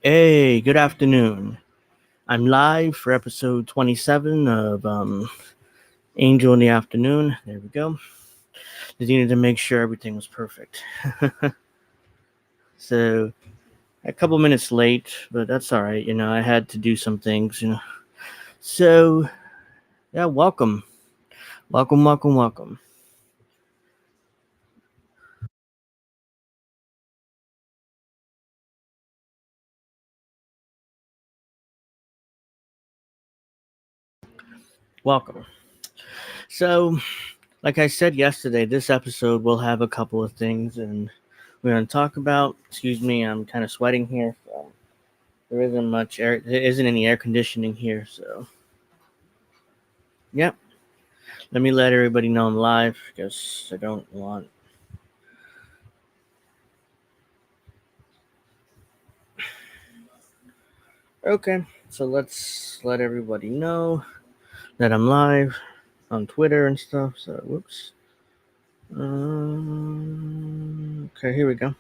Hey, good afternoon. I'm live for episode 27 of Angel in the Afternoon. There we go. Just needed to make sure everything was perfect. So, a couple minutes late, but that's all right. I had to do some things. So, yeah, welcome. Welcome, welcome, welcome. Welcome. So, like I said yesterday, this episode will have a couple of things, and we're going to talk about. Excuse me, I'm kind of sweating here. So there isn't much air. There isn't any air conditioning here, so yep. Let me let everybody know I'm live because I don't want. Okay, so let's let everybody know that I'm live on Twitter and stuff. So, whoops. Okay, here we go.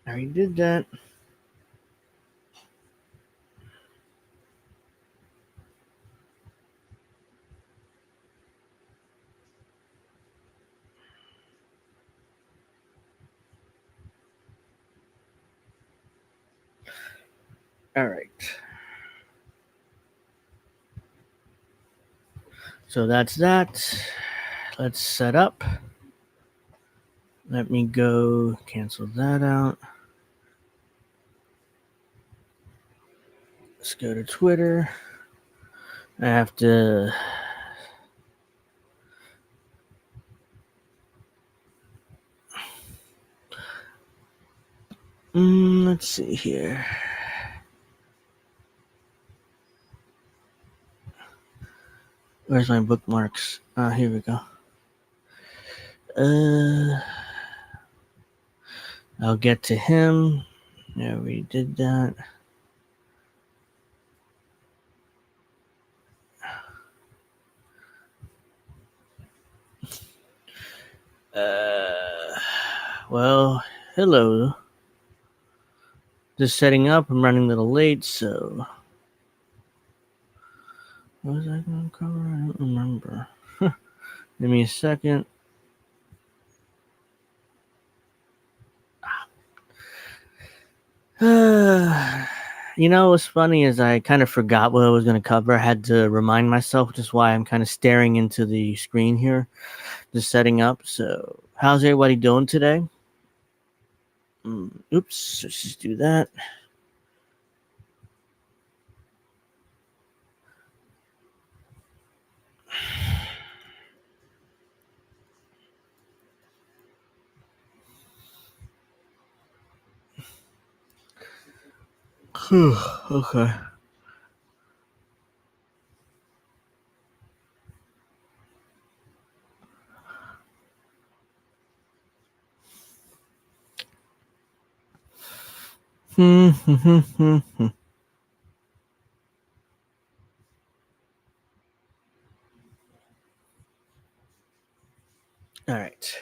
I already did that. All right. So that's that. Let's set up. Let me go cancel that out. Let's go to Twitter. I have to. Let's see here. Where's my bookmarks? Here we go. I'll get to him. Yeah, we did that. Uh, well, hello. Just setting up. I'm running a little late, so. What was I going to cover? I don't remember. Give me a second. What's funny is I kind of forgot what I was going to cover. I had to remind myself, which is why I'm kind of staring into the screen here, just setting up. So, how's everybody doing today? Oops, let's just do that. Okay. All right.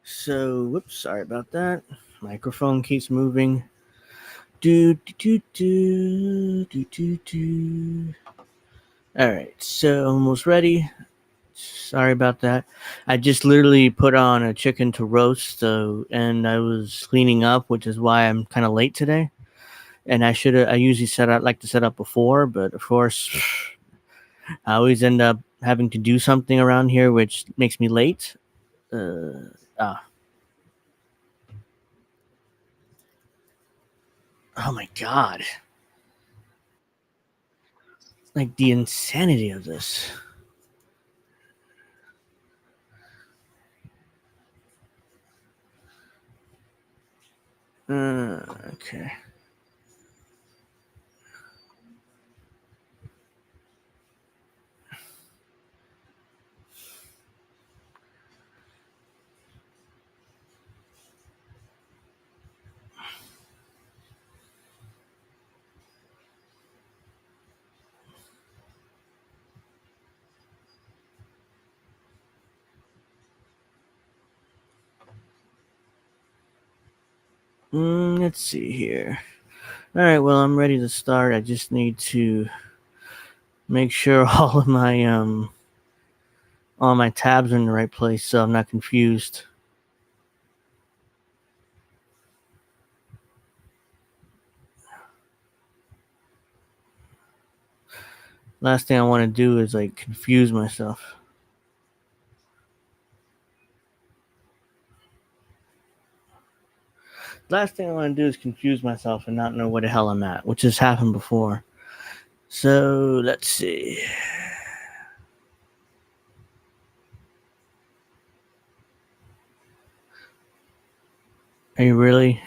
So, whoops, sorry about that. Microphone keeps moving. Do do do do do do. All right, so almost ready. Sorry about that. I just literally put on a chicken to roast, so and I was cleaning up, which is why I'm kind of late today. And I usually like to set up before, but of course, I always end up having to do something around here, which makes me late. Uh, ah, oh my god! Like the insanity of this. Okay. Let's see here. All right, well, I'm ready to start. I just need to make sure all my tabs are in the right place so I'm not confused. Last thing I want to do is like confuse myself. Last thing I want to do is confuse myself and not know where the hell I'm at, which has happened before. So let's see. Are you really?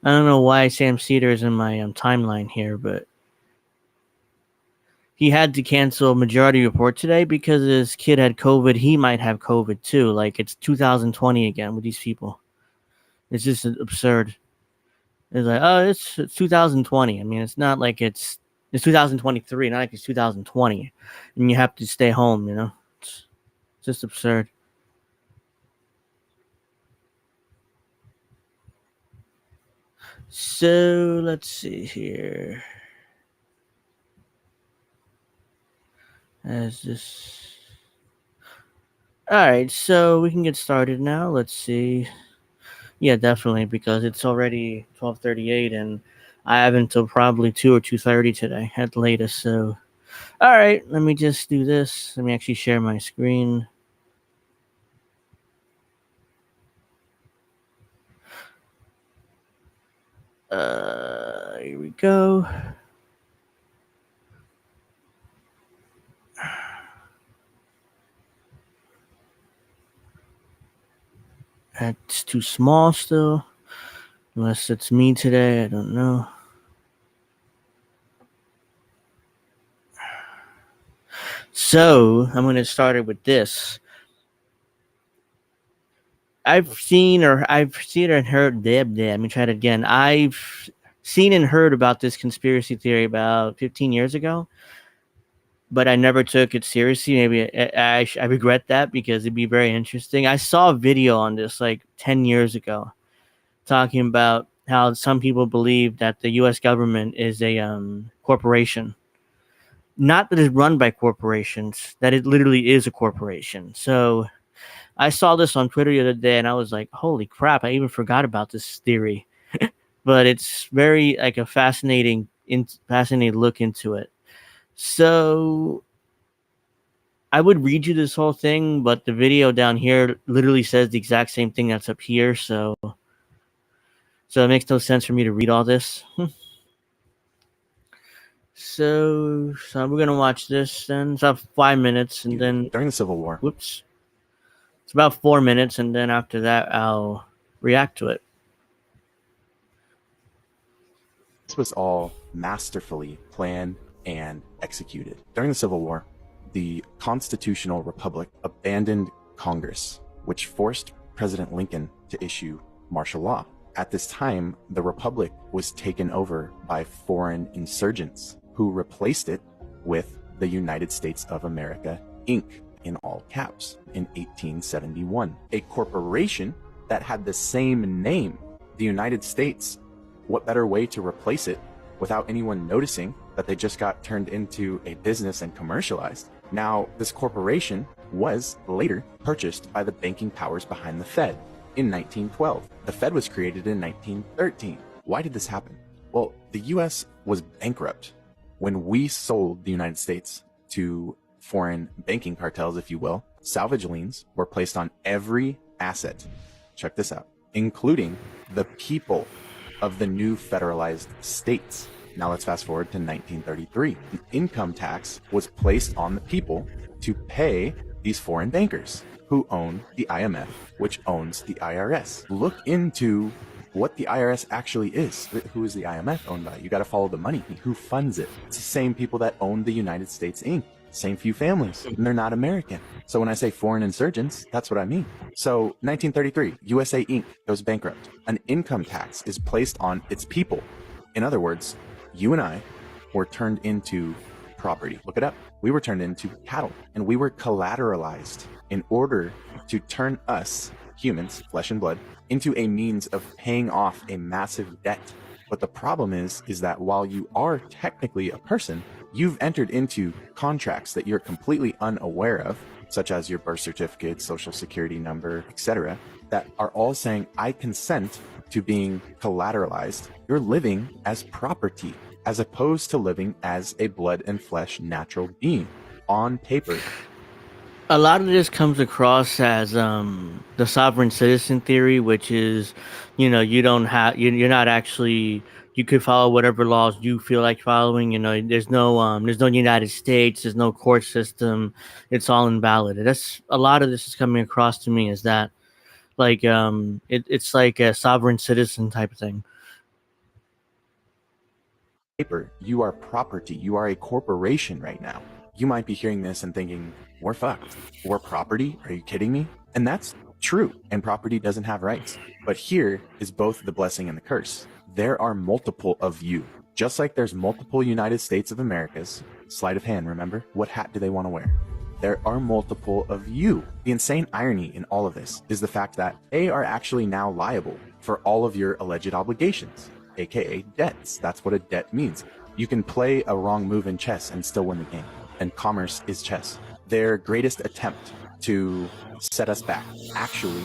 I don't know why Sam Cedar is in my timeline here, but he had to cancel Majority Report today because his kid had COVID. He might have COVID too. Like it's 2020 again with these people. It's just absurd. It's like, oh, it's 2020. I mean, it's not like it's 2023, not like it's 2020, and you have to stay home. It's just absurd. So let's see here. As this. All right, so we can get started now. Let's see. Yeah, definitely, because it's already 12:38, and I have until probably 2 or 2:30 today at the latest. So, all right, let me just do this. Let me actually share my screen. Here we go. That's too small still. Unless it's me today, I don't know. So I'm going to start it with this. I've seen and heard. Let me try it again. I've seen and heard about this conspiracy theory about 15 years ago, but I never took it seriously. Maybe I regret that because it'd be very interesting. I saw a video on this like 10 years ago talking about how some people believe that the U.S. government is a corporation. Not that it's run by corporations, that it literally is a corporation. So I saw this on Twitter the other day and I was like, holy crap, I even forgot about this theory. But it's very like a fascinating look into it. So I would read you this whole thing, but the video down here literally says the exact same thing that's up here, so it makes no sense for me to read all this. So we're gonna watch this then. It's about 5 minutes, and then during the Civil War. Whoops. It's about 4 minutes, and then after that, I'll react to it. This was all masterfully planned and executed. During the Civil War, the Constitutional Republic abandoned Congress, which forced President Lincoln to issue martial law. At this time, the Republic was taken over by foreign insurgents who replaced it with the United States of America, Inc., in all caps, in 1871. A corporation that had the same name, the United States. What better way to replace it without anyone noticing that they just got turned into a business and commercialized? Now, this corporation was later purchased by the banking powers behind the Fed in 1912. The Fed was created in 1913. Why did this happen? Well, the US was bankrupt. When we sold the United States to foreign banking cartels, if you will, salvage liens were placed on every asset. Check this out, including the people of the new federalized states. Now let's fast forward to 1933. The income tax was placed on the people to pay these foreign bankers who own the IMF, which owns the IRS. Look into what the IRS actually is. Who is the IMF owned by? You got to follow the money. Who funds it? It's the same people that own the United States Inc. Same few families, and they're not American. So when I say foreign insurgents, that's what I mean. So 1933, USA Inc. goes bankrupt. An income tax is placed on its people. In other words, you and I were turned into property. Look it up. We were turned into cattle, and we were collateralized in order to turn us humans, flesh and blood, into a means of paying off a massive debt. But the problem is that while you are technically a person, you've entered into contracts that you're completely unaware of, such as your birth certificate, social security number, etc., that are all saying, I consent to being collateralized. You're living as property, as opposed to living as a blood and flesh natural being on paper. A lot of this comes across as the sovereign citizen theory, which is, you don't have, you're not actually, you could follow whatever laws you feel like following. There's no United States, there's no court system, it's all invalid. That's a lot of this is coming across to me as that, like, it's like a sovereign citizen type of thing. Paper, you are property. You are a corporation right now. You might be hearing this and thinking, we're fucked. We're property? Are you kidding me? And that's true. And property doesn't have rights. But here is both the blessing and the curse. There are multiple of you. Just like there's multiple United States of Americas. Sleight of hand, remember? What hat do they want to wear? There are multiple of you. The insane irony in all of this is the fact that they are actually now liable for all of your alleged obligations, aka debts. That's what a debt means. You can play a wrong move in chess and still win the game. And commerce is chess. Their greatest attempt to set us back actually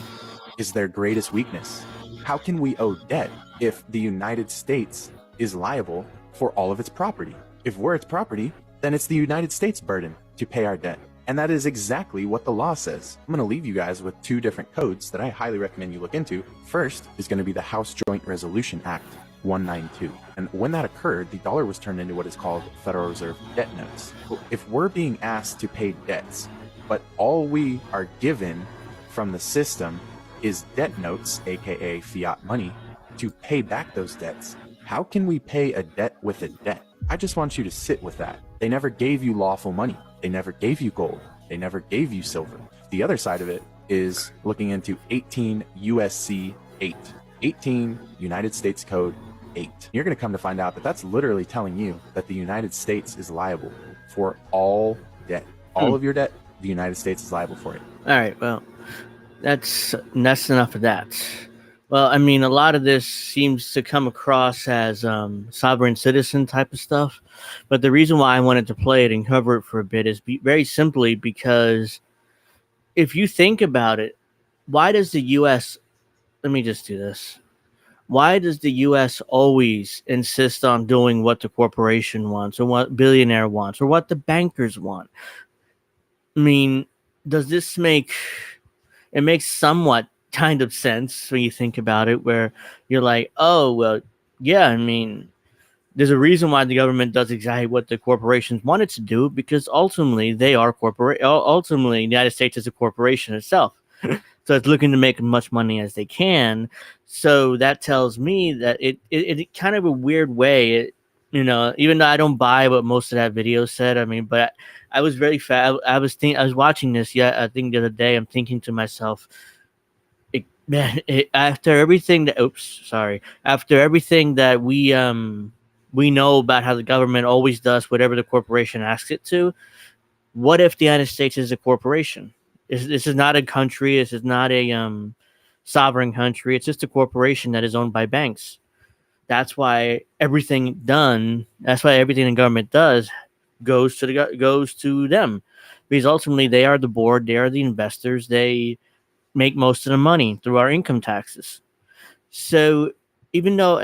is their greatest weakness. How can we owe debt if the United States is liable for all of its property? If we're its property, then it's the United States' burden to pay our debt. And that is exactly what the law says. I'm going to leave you guys with two different codes that I highly recommend you look into. First is going to be the House Joint Resolution Act 192. And when that occurred, the dollar was turned into what is called Federal Reserve debt notes. If we're being asked to pay debts, but all we are given from the system is debt notes, aka fiat money, to pay back those debts, how can we pay a debt with a debt? I just want you to sit with that. They never gave you lawful money. They never gave you gold. They never gave you silver. The other side of it is looking into 18 USC 8. 18 United States Code 8. You're going to come to find out that that's literally telling you that the United States is liable for all debt. All of your debt, the United States is liable for it. All right, well, that's enough of that. Well, I mean, a lot of this seems to come across as sovereign citizen type of stuff. But the reason why I wanted to play it and cover it for a bit is very simply because if you think about it, why does the U.S. Let me just do this. Why does the U.S. always insist on doing what the corporation wants or what billionaire wants or what the bankers want? I mean, does this make... It makes somewhat kind of sense when you think about it, where you're like, oh, well, yeah, I mean, there's a reason why the government does exactly what the corporations want it to do, because ultimately they are ultimately the United States is a corporation itself. So it's looking to make as much money as they can. So that tells me that it kind of a weird way, even though I don't buy what most of that video said, I mean, but I was very I was watching this. Yeah, I think the other day, I'm thinking to myself, after everything that we know about how the government always does whatever the corporation asks it to, what if the United States is a corporation? This is not a country. This is not a sovereign country. It's just a corporation that is owned by banks. That's why everything the government does goes to them, because ultimately they are the board, they are the investors, they make most of the money through our income taxes. So even though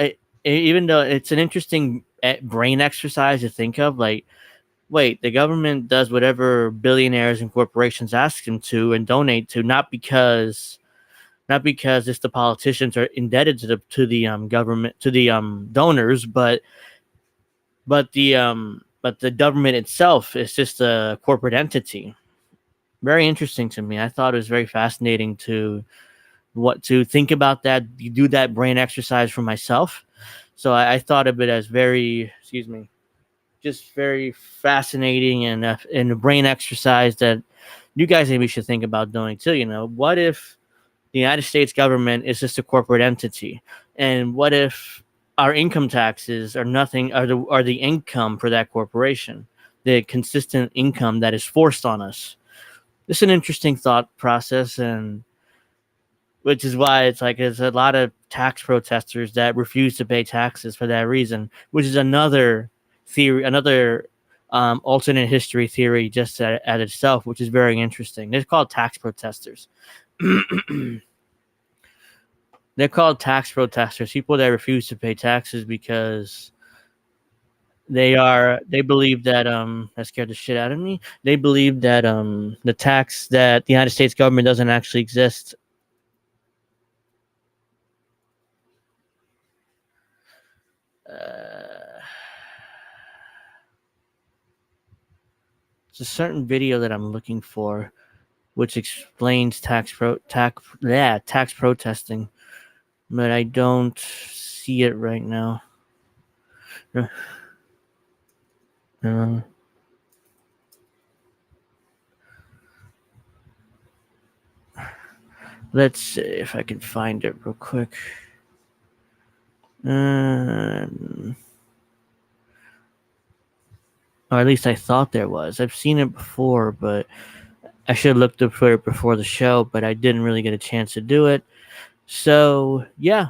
it's an interesting brain exercise to think of, like, wait, the government does whatever billionaires and corporations ask them to and donate to, not because it's the politicians are indebted to the government, to the donors, but the government itself is just a corporate entity. Very interesting to me. I thought it was very fascinating to think about that. You do that brain exercise for myself. So I thought of it as just very fascinating and a brain exercise that you guys maybe should think about doing too. What if the United States government is just a corporate entity, and what if our income taxes are nothing, are the income for that corporation, the consistent income that is forced on us? This is an interesting thought process, and which is why it's like there's a lot of tax protesters that refuse to pay taxes for that reason, which is another theory, another alternate history theory just at itself, which is very interesting. They're called tax protesters. They're called tax protesters, people that refuse to pay taxes because they believe that that scared the shit out of me. They believe that the tax that the United States government doesn't actually exist. It's a certain video that I'm looking for, which explains tax protesting, but I don't see it right now. Let's see if I can find it real quick. Or at least I thought there was. I've seen it before, but I should have looked up for it before the show, but I didn't really get a chance to do it. So, yeah.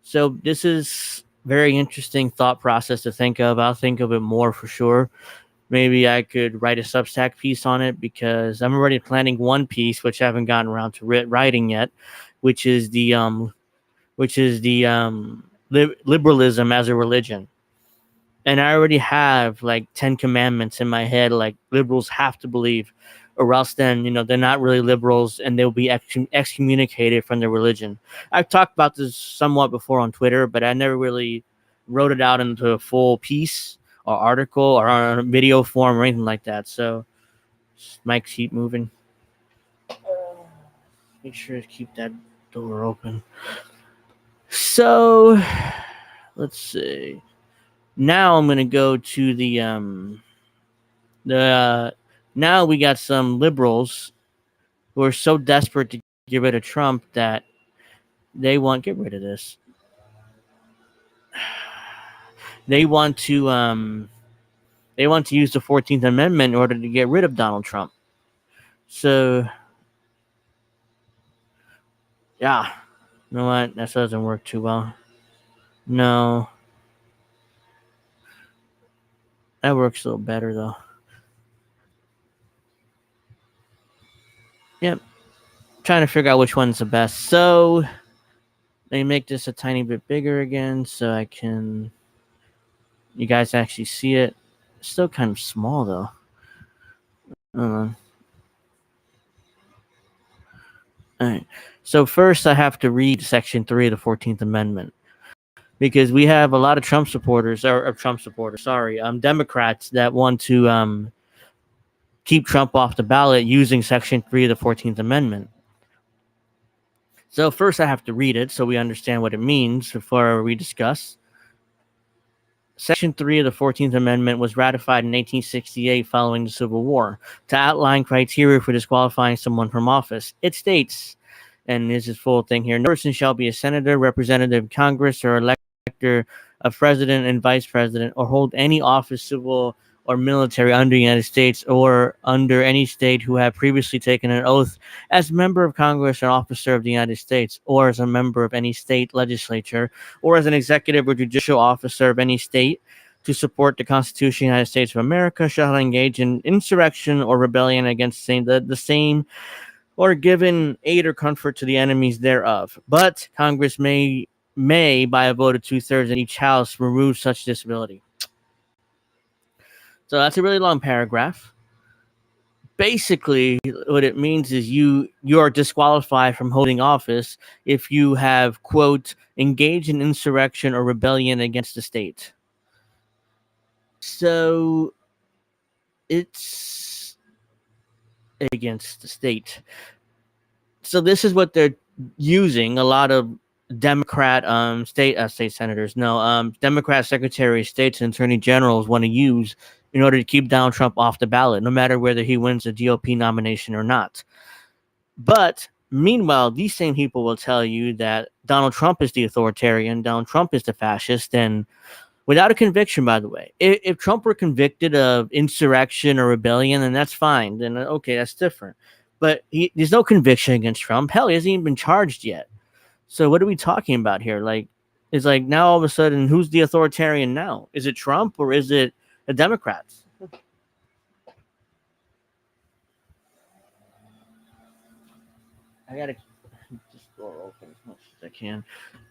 So this is very interesting thought process to think of. I'll think of it more for sure. Maybe I could write a Substack piece on it because I'm already planning one piece, which I haven't gotten around to writing yet, which is the liberalism as a religion. And I already have like 10 commandments in my head, like liberals have to believe, or else then, they're not really liberals and they'll be excommunicated from their religion. I've talked about this somewhat before on Twitter, but I never really wrote it out into a full piece or article or on a video form or anything like that. So, mic keep moving. Make sure to keep that door open. So, let's see. Now I'm gonna go to the now we got some liberals who are so desperate to get rid of Trump that they want get rid of this. They want to use the 14th Amendment in order to get rid of Donald Trump. So yeah, you know what? That doesn't work too well. No. That works a little better though. Yep. Trying to figure out which one's the best. So let me make this a tiny bit bigger again so I can you guys actually see it. It's still kind of small though. All right. So first I have to read Section 3 of the 14th Amendment. Because we have a lot of Democrats that want to keep Trump off the ballot using Section 3 of the 14th Amendment. So first I have to read it so we understand what it means before we discuss. Section 3 of the 14th Amendment was ratified in 1868 following the Civil War to outline criteria for disqualifying someone from office. It states, and this is full thing here, no person shall be a senator, representative of Congress, or elector of president and vice president, or hold any office, civil or military, under the United States or under any state who have previously taken an oath as member of Congress or officer of the United States, or as a member of any state legislature, or as an executive or judicial officer of any state to support the Constitution of the United States of America, shall engage in insurrection or rebellion against the same or given aid or comfort to the enemies thereof. But Congress may, by a vote of 2/3 in each house, remove such disability. So that's a really long paragraph. Basically, what it means is you are disqualified from holding office if you have, quote, engaged in insurrection or rebellion against the state. So it's against the state. So this is what they're using. A lot of Democrat state senators, Democrat secretaries, states, and attorney generals want to use in order to keep Donald Trump off the ballot, no matter whether he wins the GOP nomination or not. But meanwhile, these same people will tell you that Donald Trump is the authoritarian, Donald Trump is the fascist, and without a conviction, by the way. If Trump were convicted of insurrection or rebellion, then that's fine. Then, okay, that's different. But there's no conviction against Trump. Hell, he hasn't even been charged yet. So what are we talking about here? Like, it's like now all of a sudden, who's the authoritarian now? Is it Trump or is it the Democrats? I gotta keep this door open as much as I can.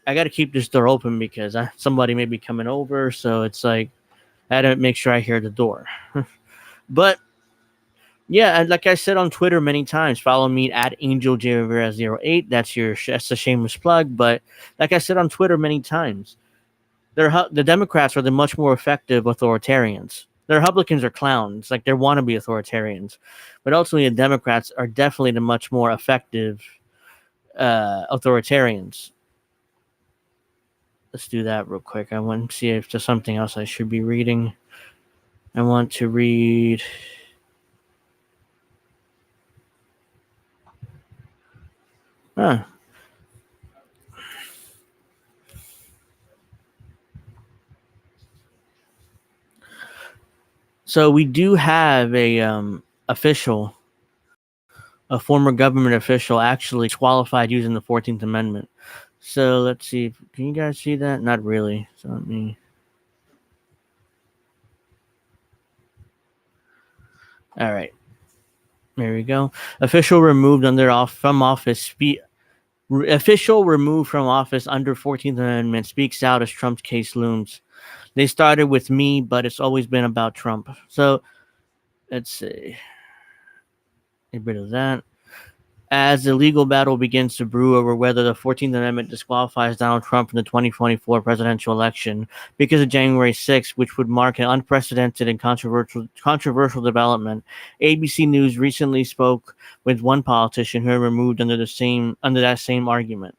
I gotta keep this door open because somebody may be coming over. So it's like I had to make sure I hear the door. But yeah, and like I said on Twitter many times, follow me at AngelJRivera08. That's a shameless plug. But like I said on Twitter many times, the Democrats are the much more effective authoritarians. The Republicans are clowns, like they wannabe authoritarians, but ultimately the Democrats are definitely the much more effective authoritarians. Let's do that real quick. I want to see if there's something else I should be reading. I want to read. Huh. So we do have a former government official, actually disqualified using the 14th Amendment. So let's see. Can you guys see that? Not really. So let me. All right. There we go. Official removed from office. Official removed from office under 14th Amendment speaks out as Trump's case looms. They started with me, but it's always been about Trump. So let's see. Get rid of that. As the legal battle begins to brew over whether the 14th Amendment disqualifies Donald Trump from the 2024 presidential election because of January 6th, which would mark an unprecedented and controversial development, ABC News recently spoke with one politician who had removed under that same argument.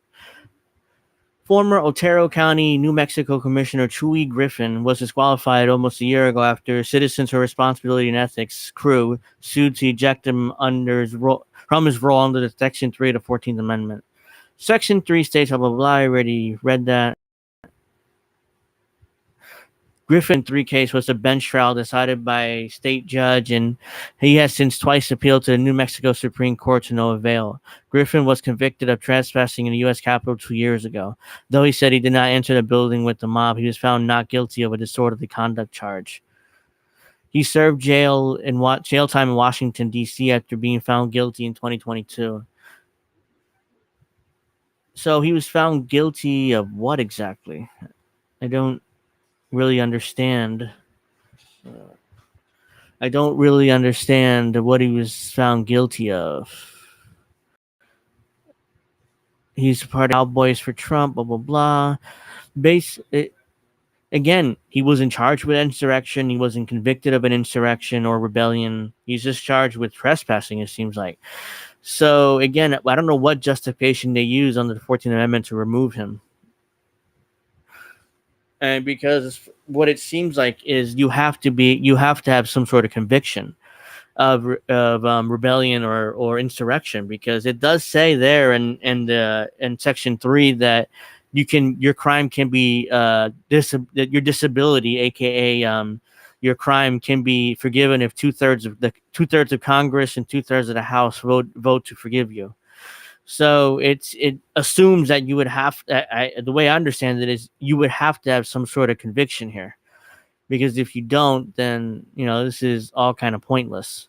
Former Otero County, New Mexico Commissioner Chuy Griffin was disqualified almost a year ago after Citizens for Responsibility and Ethics crew sued to eject him from his role under the Section 3 of the 14th Amendment. Section 3 states, blah, blah, blah. I already read that. Griffin 3 case was a bench trial decided by a state judge, and he has since twice appealed to the New Mexico Supreme Court to no avail. Griffin was convicted of trespassing in the U.S. Capitol 2 years ago. Though he said he did not enter the building with the mob, he was found not guilty of a disorderly conduct charge. He served jail time in Washington, D.C. after being found guilty in 2022. So he was found guilty of what exactly? I don't really understand. I don't really understand what he was found guilty of. He's part of Cowboys for Trump, blah, blah, blah. Again, he wasn't charged with insurrection. He wasn't convicted of an insurrection or rebellion. He's just charged with trespassing, it seems like. So, again, I don't know what justification they use under the 14th Amendment to remove him. And because what it seems like is you have to have some sort of conviction of rebellion or insurrection, because it does say there in Section 3 that your crime can be your disability, aka your crime can be forgiven if 2/3 of Congress and 2/3 of the House vote to forgive you. So it assumes that you would have. The way I understand it is you would have to have some sort of conviction here, because if you don't, then this is all kind of pointless.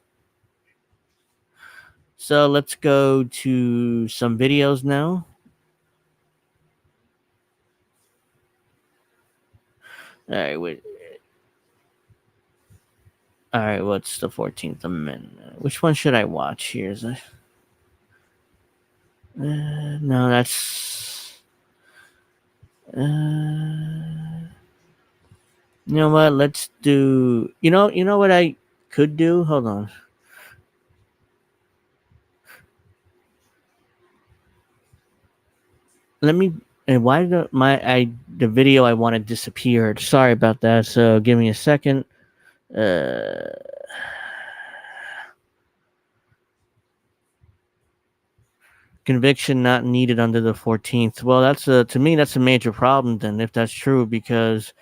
So let's go to some videos now. All right, wait. All right, what's the 14th Amendment? Which one should I watch here? No, that's. You know what? Let's do. You know what I could do. Hold on. Let me. And why did the video I wanted disappeared? Sorry about that. So give me a second. Conviction not needed under the 14th. Well, to me that's a major problem then, if that's true, because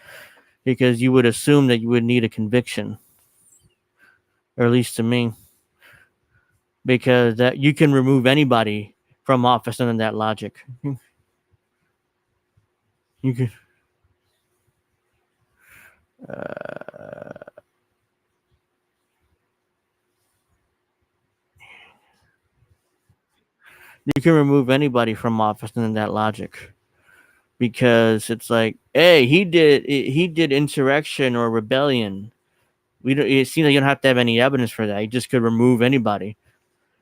you would assume that you would need a conviction, or at least to me. because that you can remove anybody from office under that logic. You can. You can remove anybody from office under that logic, because it's like, hey, he did insurrection or rebellion. We don't. It seems like you don't have to have any evidence for that. You just could remove anybody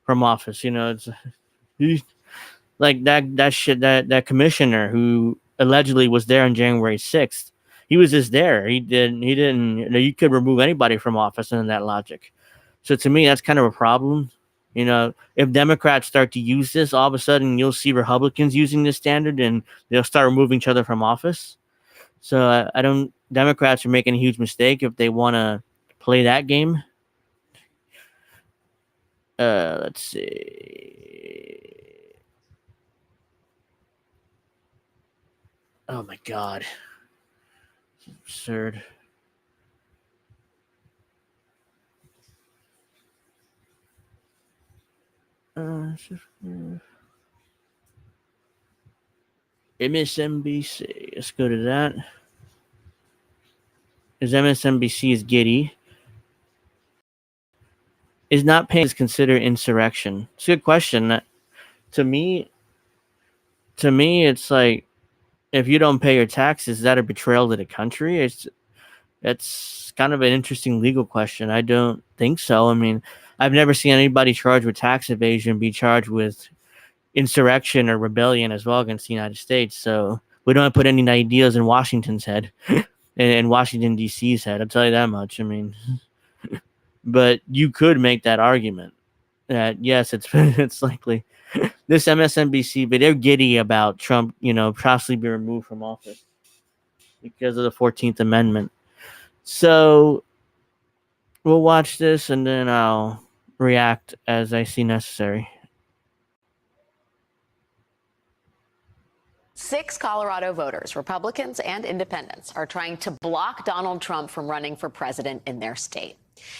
from office. It's like that commissioner who allegedly was there on January 6th. He was just there. He didn't. You could remove anybody from office under that logic. So to me, that's kind of a problem. If Democrats start to use this, all of a sudden you'll see Republicans using this standard, and they'll start removing each other from office. So I don't. Democrats are making a huge mistake if they want to play that game. Let's see. Oh my God, it's absurd. MSNBC. Let's go to that. Is MSNBC is giddy. Is not paying is considered insurrection? It's a good question. To me, it's like, if you don't pay your taxes, is that a betrayal to the country? It's kind of an interesting legal question. I don't think so. I mean, I've never seen anybody charged with tax evasion be charged with insurrection or rebellion as well against the United States. So we don't put any ideas in Washington's head and Washington D.C.'s head. I'll tell you that much. I mean, but you could make that argument that yes, it's likely this MSNBC, but they're giddy about Trump, possibly be removed from office because of the 14th Amendment. So we'll watch this and then I'll react as I see necessary. 6 Colorado voters, Republicans and independents, are trying to block Donald Trump from running for president in their state.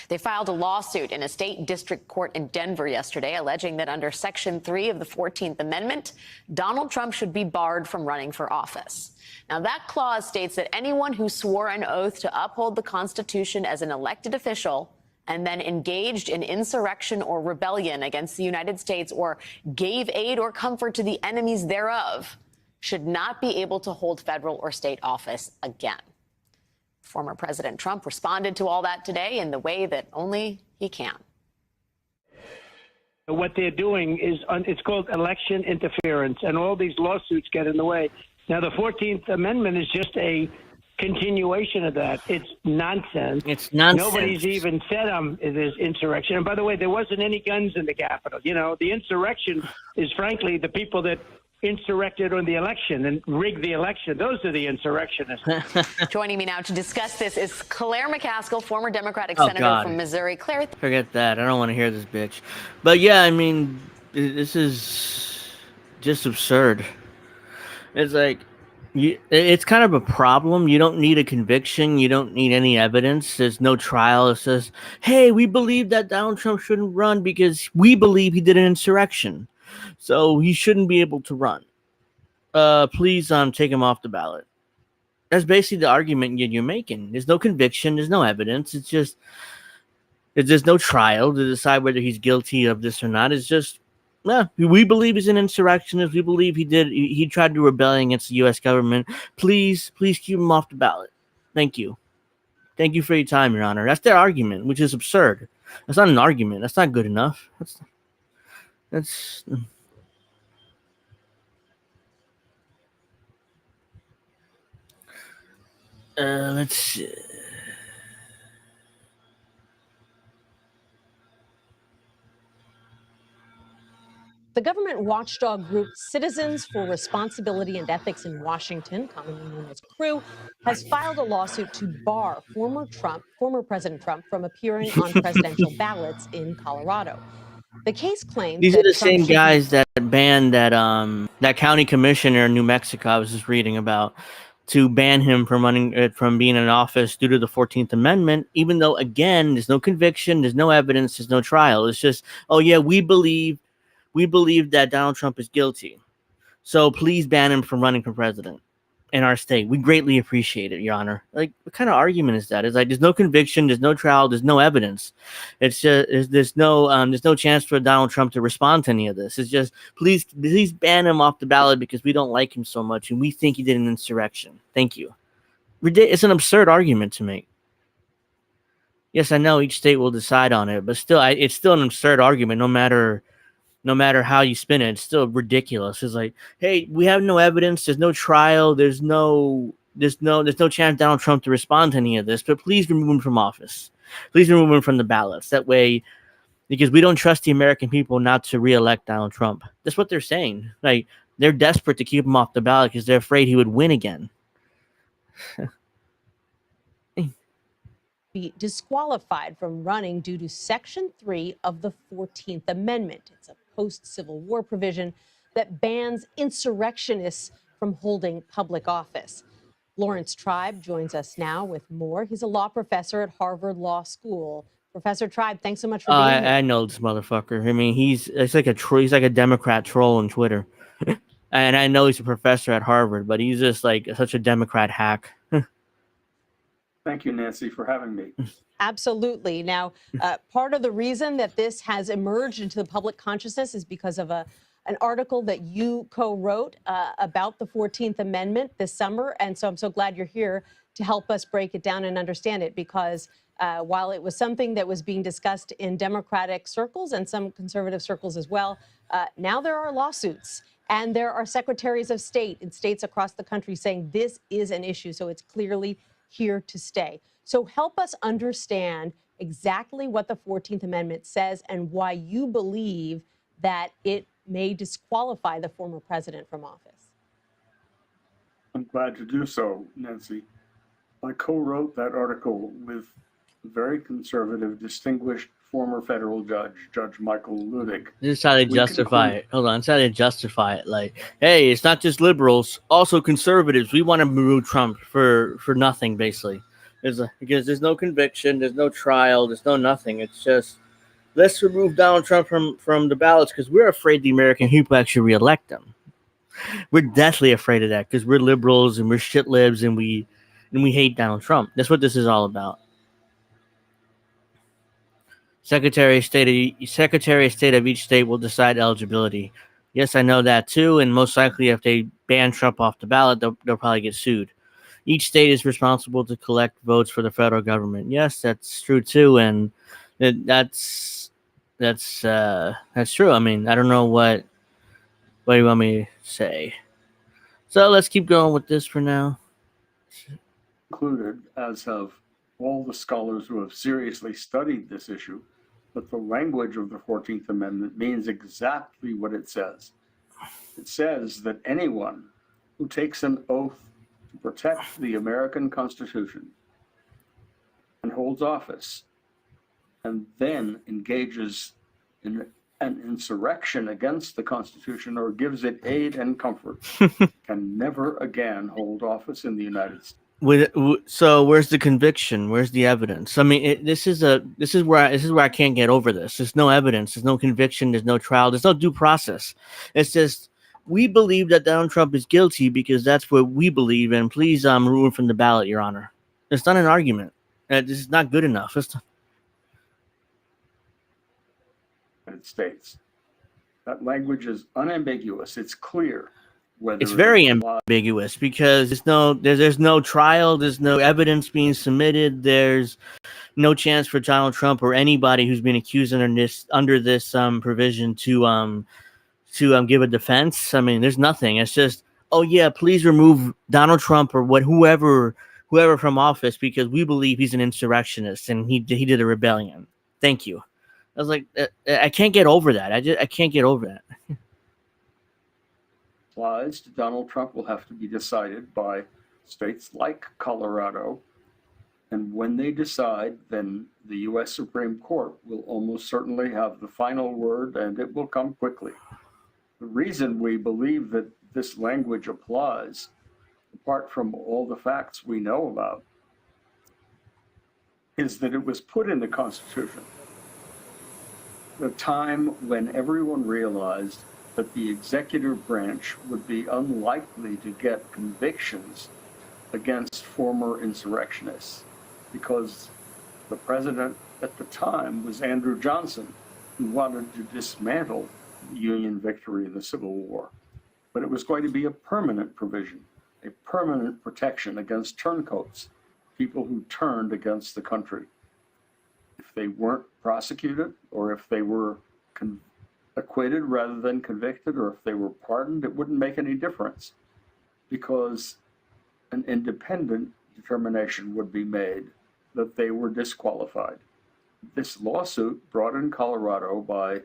They filed a lawsuit in a state district court in Denver yesterday, alleging that under Section 3 of the 14th Amendment, Donald Trump should be barred from running for office. Now, that clause states that anyone who swore an oath to uphold the Constitution as an elected official and then engaged in insurrection or rebellion against the United States or gave aid or comfort to the enemies thereof should not be able to hold federal or state office again. Former President Trump responded to all that today in the way that only he can. What they're doing is, it's called election interference, and all these lawsuits get in the way. Now, the 14th Amendment is just a continuation of that. It's nonsense. It's nonsense. Nobody's even said it is insurrection. And by the way, there wasn't any guns in the Capitol. The insurrection is, frankly, the people that insurrected on the election and rigged the election. Those are the insurrectionists. Joining me now to discuss this is Claire McCaskill, former Democratic senator from Missouri. Claire. Forget that. I don't want to hear this bitch. But yeah, I mean, this is just absurd. It's like, it's kind of a problem. You don't need a conviction. You don't need any evidence. There's no trial. It says, hey, we believe that Donald Trump shouldn't run because we believe he did an insurrection. So he shouldn't be able to run. Please take him off the ballot. That's basically the argument you're making. There's no conviction. There's no evidence. There's no trial to decide whether he's guilty of this or not. It's just, we believe he's an insurrectionist. We believe he tried to rebel against the U.S. government. Please keep him off the ballot. Thank you. Thank you for your time, Your Honor. That's their argument, which is absurd. That's not an argument. That's not good enough. That's let's see. The government watchdog group Citizens for Responsibility and Ethics in Washington, commonly known as CREW, has filed a lawsuit to bar former President Trump from appearing on presidential ballots in Colorado. The case claims these are the same guys that banned that county commissioner in New Mexico I was just reading about. to ban him from running from being in office due to the 14th Amendment, even though, again, there's no conviction, there's no evidence, there's no trial. It's just, oh yeah, we believe that Donald Trump is guilty, so please ban him from running for president in our state. We greatly appreciate it, Your Honor. Like, what kind of argument is that? It's like there's no conviction, there's no trial, there's no evidence. It's just there's no chance for Donald Trump to respond to any of this. It's just please ban him off the ballot because we don't like him so much and we think he did an insurrection. Thank you. It's an absurd argument to make. Yes, I know each state will decide on it, but still, it's still an absurd argument. No matter how you spin it, it's still ridiculous. It's like, hey, we have no evidence, there's no trial, there's no chance Donald Trump to respond to any of this, but please remove him from office. Please remove him from the ballots. That way, because we don't trust the American people not to reelect Donald Trump. That's what they're saying. Like, they're desperate to keep him off the ballot because they're afraid he would win again. Be disqualified from running due to Section 3 of the 14th Amendment. It's a post-Civil War provision that bans insurrectionists from holding public office. Lawrence Tribe joins us now with more. He's a law professor at Harvard Law School. Professor Tribe, thanks so much for being here. I know this motherfucker. I mean, he's like a Democrat troll on Twitter. And I know he's a professor at Harvard, but he's just like such a Democrat hack. Thank you, Nancy, for having me. Absolutely. Now, part of the reason that this has emerged into the public consciousness is because of an article that you co-wrote about the 14th Amendment this summer. And so I'm so glad you're here to help us break it down and understand it, because while it was something that was being discussed in Democratic circles and some conservative circles as well, now there are lawsuits. And there are secretaries of state in states across the country saying this is an issue. So it's clearly here to stay. So help us understand exactly what the 14th Amendment says and why you believe that it may disqualify the former president from office. I'm glad to do so, Nancy. I co-wrote that article with very conservative, distinguished former federal judge, Judge Michael Ludig. This is how they justify it. Hold on. It's how they justify it. Like, hey, it's not just liberals, also conservatives. We want to remove Trump for nothing, basically. Because there's no conviction, there's no trial, there's no nothing. It's just, let's remove Donald Trump from the ballots because we're afraid the American people actually reelect him. We're deathly afraid of that because we're liberals and we're shit libs and we hate Donald Trump. That's what this is all about. Secretary of State of each state will decide eligibility. Yes, I know that too, and most likely if they ban Trump off the ballot, they'll probably get sued. Each state is responsible to collect votes for the federal government. Yes, that's true too, and that's true. I mean, I don't know what do you want me to say. So let's keep going with this for now. Included, as have all the scholars who have seriously studied this issue, that the language of the 14th Amendment means exactly what it says. It says that anyone who takes an oath to protect the American Constitution and holds office and then engages in an insurrection against the Constitution or gives it aid and comfort can never again hold office in the United States. So where's the conviction? Where's the evidence? I mean, this is where I can't get over this. There's no evidence. There's no conviction. There's no trial. There's no due process. It's just we believe that Donald Trump is guilty because that's what we believe. And please, remove him from the ballot, Your Honor. It's not an argument. This is not good enough. United States. That language is unambiguous. It's clear. It's very ambiguous because there's no trial, there's no evidence being submitted, there's no chance for Donald Trump or anybody who's been accused under this provision to give a defense. I mean, there's nothing. It's just, oh yeah, please remove Donald Trump or whoever from office because we believe he's an insurrectionist and he did a rebellion. Thank you. I was like, I can't get over that. I can't get over that. Applies to Donald Trump will have to be decided by states like Colorado. And when they decide, then the U.S. Supreme Court will almost certainly have the final word, and it will come quickly. The reason we believe that this language applies apart from all the facts we know about, is that it was put in the Constitution at a time when everyone realized that the executive branch would be unlikely to get convictions against former insurrectionists, because the president at the time was Andrew Johnson, who wanted to dismantle Union victory in the Civil War. But it was going to be a permanent provision, a permanent protection against turncoats, people who turned against the country. If they weren't prosecuted, or if they were acquitted rather than convicted, or if they were pardoned, it wouldn't make any difference, because an independent determination would be made that they were disqualified. This lawsuit, brought in Colorado by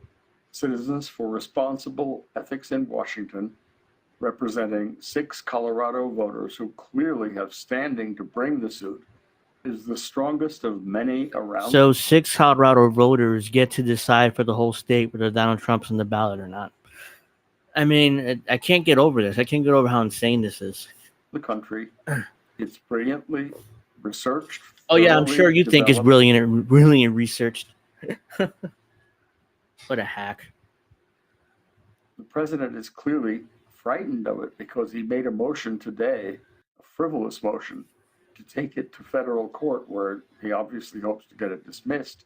Citizens for Responsible Ethics in Washington, representing 6 Colorado voters who clearly have standing to bring the suit, is the strongest of many around. So 6 Colorado voters get to decide for the whole state whether Donald Trump's on the ballot or not. I mean, I can't get over this. I can't get over how insane this is. The country. It's brilliantly researched. Oh yeah, I'm sure you think it's brilliant researched. What a hack. The president is clearly frightened of it, because he made a motion today, a frivolous motion, to take it to federal court, where he obviously hopes to get it dismissed.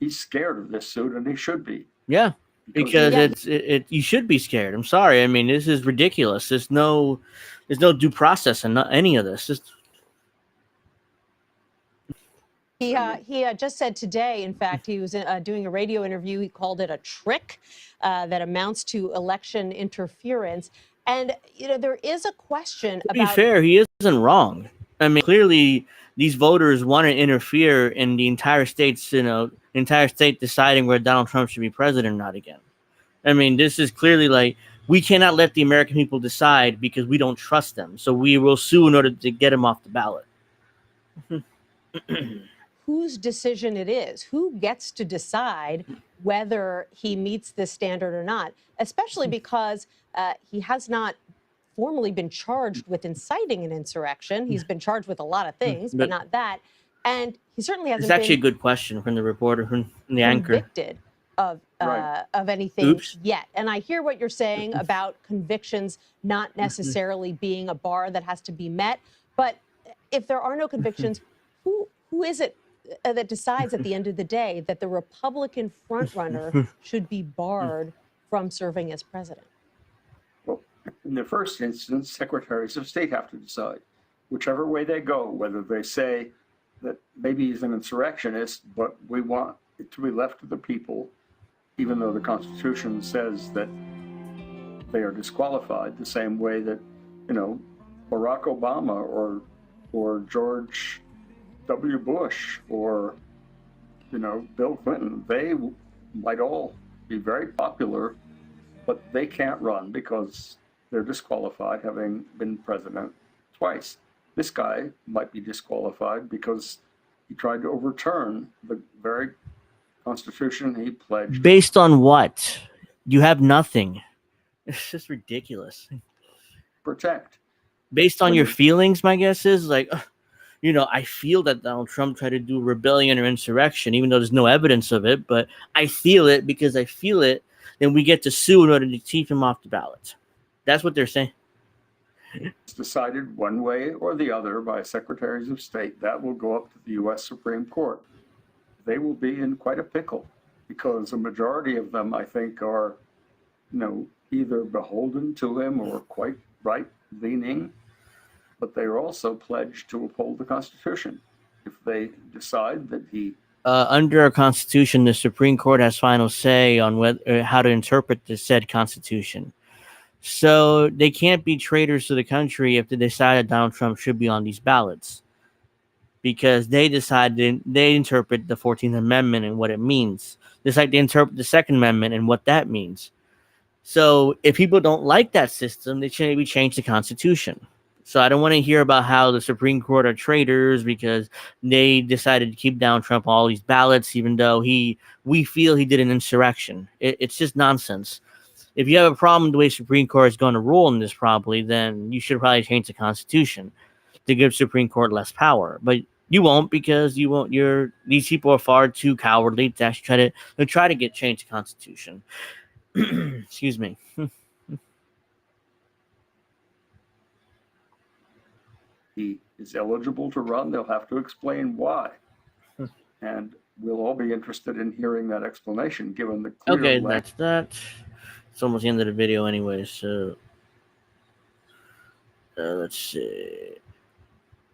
He's scared of this suit, and he should be. Yeah, because you should be scared. I'm sorry. I mean, this is ridiculous. There's no due process in any of this. He just said today, in fact, he was doing a radio interview. He called it a trick that amounts to election interference. And, there is a question about... To be fair, he isn't wrong. I mean, clearly, these voters want to interfere in the entire state deciding where Donald Trump should be president or not again. I mean, this is clearly like, we cannot let the American people decide because we don't trust them. So we will sue in order to get him off the ballot. Whose decision it is, who gets to decide whether he meets this standard or not, especially because he has not formally been charged with inciting an insurrection. He's been charged with a lot of things, but not that. And he certainly hasn't been... It's actually a good question from the reporter, from the anchor. ...convicted of anything yet. And I hear what you're saying about convictions not necessarily being a bar that has to be met. But if there are no convictions, who is it that decides at the end of the day that the Republican frontrunner should be barred from serving as president? Well, in the first instance, secretaries of state have to decide. Whichever way they go, whether they say that maybe he's an insurrectionist, but we want it to be left to the people, even though the Constitution says that they are disqualified, the same way that, Barack Obama or George W. Bush or, Bill Clinton, they might all be very popular, but they can't run because they're disqualified, having been president twice. This guy might be disqualified because he tried to overturn the very Constitution he pledged. Based on what? You have nothing. It's just ridiculous. Protect. Based on your feelings, my guess is I feel that Donald Trump tried to do rebellion or insurrection, even though there's no evidence of it, but I feel it because I feel it, then we get to sue in order to keep him off the ballot. That's what they're saying. It's decided one way or the other by secretaries of state. That will go up to the U.S. Supreme Court. They will be in quite a pickle because a majority of them, I think, are, either beholden to him or quite right-leaning, but they are also pledged to uphold the Constitution. If they decide that he... under our Constitution, the Supreme Court has final say on how to interpret the said Constitution. So they can't be traitors to the country if they decide that Donald Trump should be on these ballots, because they interpret the 14th Amendment and what it means. Just like they interpret the Second Amendment and what that means. So if people don't like that system, they should change the Constitution. So I don't want to hear about how the Supreme Court are traitors because they decided to keep down Trump on all these ballots, even though we feel he did an insurrection. It's just nonsense. if you have a problem with the way Supreme Court is going to rule in this, probably, then you should probably change the Constitution to give Supreme Court less power. But you won't, because you won't. These people are far too cowardly to actually try to get change the Constitution. Excuse me. He is eligible to run. They'll have to explain why, and we'll all be interested in hearing that explanation, given the clear Okay, that's that. It's almost the end of the video anyway, so let's see.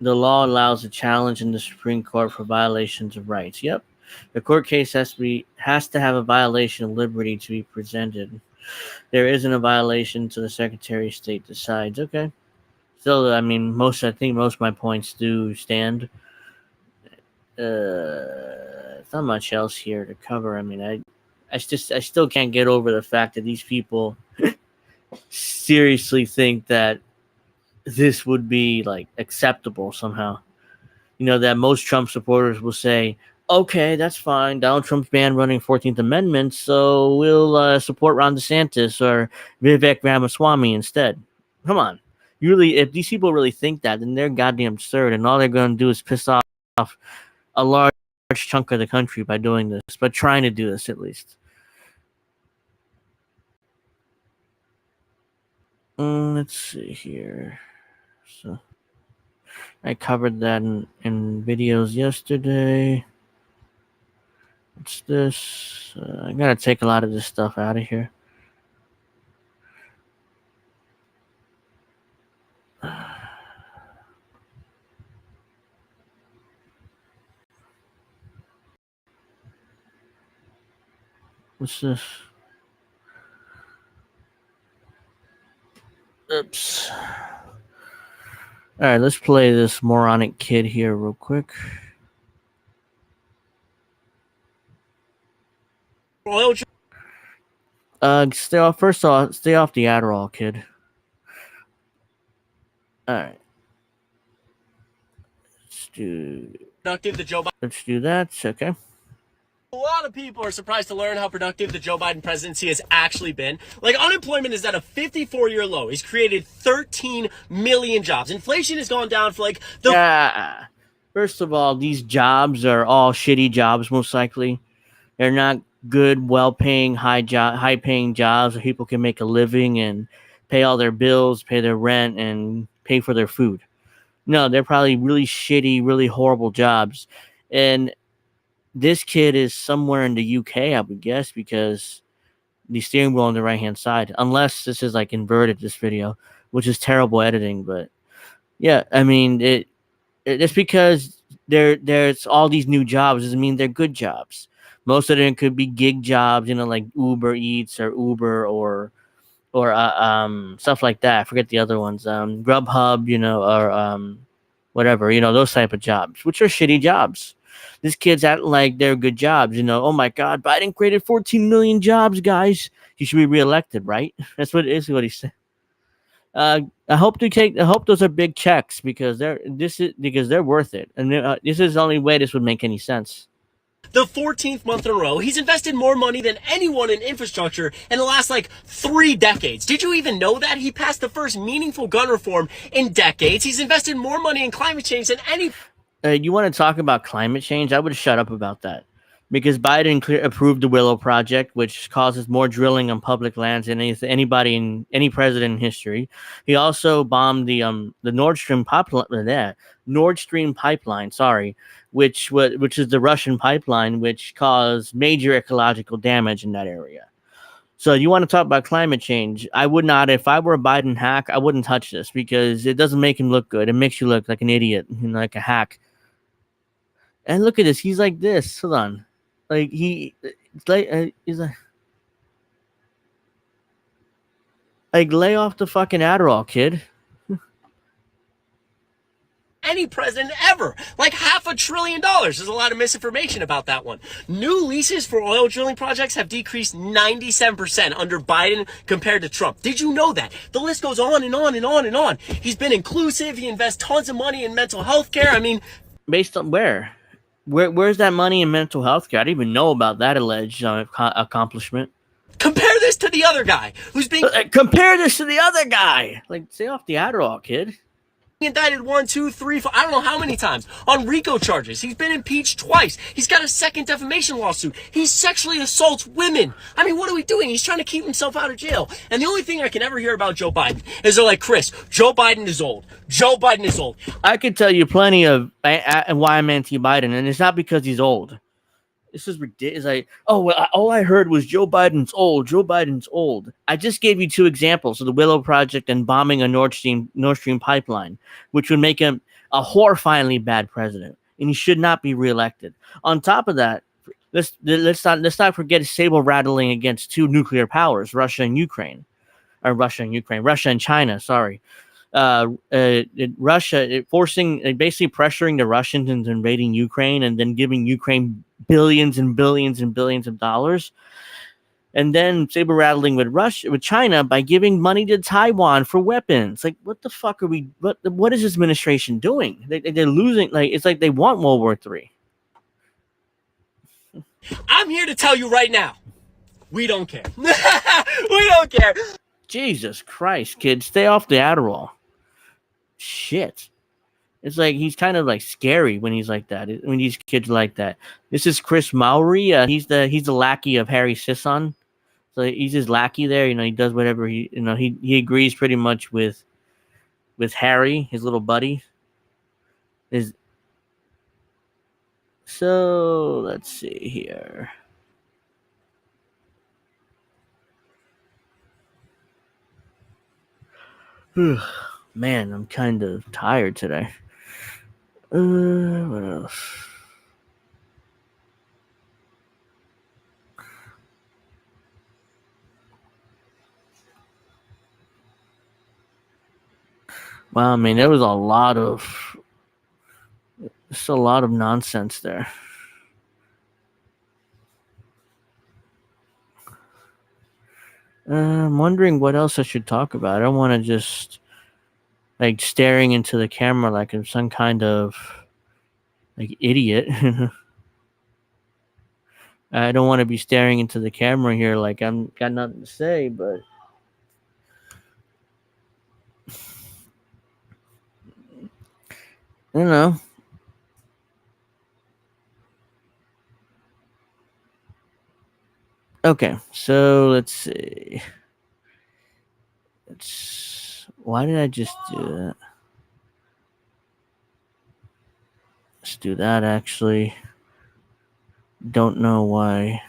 The law allows a challenge in the Supreme Court for violations of rights. Yep. The court case has to have a violation of liberty to be presented. There isn't a violation until the Secretary of State decides. Okay. Still, I mean, I think most of my points do stand. There's not much else here to cover. I mean, I still can't get over the fact that these people seriously think that this would be like acceptable somehow. You know, that most Trump supporters will say, okay, that's fine. Donald Trump's banned running 14th Amendment, so we'll support Ron DeSantis or Vivek Ramaswamy instead. Come on. If these people really think that, then they're goddamn absurd, and all they're going to do is piss off a large chunk of the country by doing this, by trying to do this at least. Let's see here. So I covered that in videos yesterday. What's this? I gotta take a lot of this stuff out of here. What's this? Oops. Alright, let's play this moronic kid here real quick. Stay off the Adderall, kid. Alright. Let's do that. Okay. A lot of people are surprised to learn how productive the Joe Biden presidency has actually been. Like, unemployment is at a 54-year low. He's created 13 million jobs. Inflation has gone down for like the... First of all, these jobs are all shitty jobs, most likely. They're not good, well-paying, high-paying jobs where people can make a living and pay all their bills, pay their rent, and pay for their food. No, they're probably really shitty, really horrible jobs. And this kid is somewhere in the UK, I would guess, because the steering wheel on the right-hand side. Unless this is like inverted, this video, which is terrible editing. But yeah, I mean, just because there's all these new jobs doesn't mean they're good jobs. Most of them could be gig jobs, you know, like Uber Eats or Uber or stuff like that. I forget the other ones. Grubhub, you know, or whatever, you know, those type of jobs, which are shitty jobs. This kid's acting like they're good jobs, you know. Oh my God, Biden created 14 million jobs, guys. He should be reelected, right? That's what he said. I hope those are big checks because they're worth it, and this is the only way this would make any sense. The 14th month in a row, he's invested more money than anyone in infrastructure in the last, 3 decades. Did you even know that? He passed the first meaningful gun reform in decades. He's invested more money in climate change than any... You want to talk about climate change? I would shut up about that. Because Biden approved the Willow Project, which causes more drilling on public lands than anybody in any president in history. He also bombed the Nord Stream pipeline, which is the Russian pipeline, which caused major ecological damage in that area. So you want to talk about climate change? I would not. If I were a Biden hack, I wouldn't touch this because it doesn't make him look good. It makes you look like an idiot, like a hack. And look at this. He's like this. Hold on. He's like lay off the fucking Adderall, kid. Any president ever. Like $500 billion. There's a lot of misinformation about that one. New leases for oil drilling projects have decreased 97% under Biden compared to Trump. Did you know that? The list goes on and on and on and on. He's been inclusive. He invests tons of money in mental health care. I mean... Based on where? Where's that money in mental health care? I didn't even know about that alleged accomplishment. Compare this to the other guy who's being compare this to the other guy. Like, stay off the Adderall, kid. indicted 1, 2, 3, 4, I don't know how many times on RICO charges. He's been impeached twice. He's got a second defamation lawsuit. He sexually assaults women. I mean, what are we doing? He's trying to keep himself out of jail. And the only thing I can ever hear about Joe Biden is they're like, Chris, Joe Biden is old. Joe Biden is old. I could tell you plenty of why I'm anti-Biden, and it's not because he's old. This is ridiculous. Like, oh, well, all I heard was Joe Biden's old. Joe Biden's old. I just gave you 2 examples of the Willow Project and bombing a Nord Stream pipeline, which would make him a horrifyingly bad president, and he should not be reelected. On top of that, let's not forget saber rattling against 2 nuclear powers, Russia and China. Sorry. Russia basically pressuring the Russians into invading Ukraine and then giving Ukraine billions and billions and billions of dollars, and then saber rattling with China by giving money to Taiwan for weapons. Like, what the fuck are we? What is this administration doing? They're losing. Like, it's like they want World War III. I'm here to tell you right now, we don't care. We don't care. Jesus Christ, kid, stay off the Adderall. Shit. It's like he's kind of like scary when he's like that. When these kids like that. This is Chris Mowry. He's the lackey of Harry Sisson. So he's his lackey there. He does whatever he agrees pretty much with Harry, his little buddy. So let's see here. Man, I'm kind of tired today. What else? Well, I mean, there was a lot of nonsense there. I'm wondering what else I should talk about. I don't want to just like staring into the camera like I'm some kind of like idiot. I don't want to be staring into the camera here like I'm got nothing to say, but you know. Okay, so let's see. Why did I just do that? Let's do that, actually. Don't know why.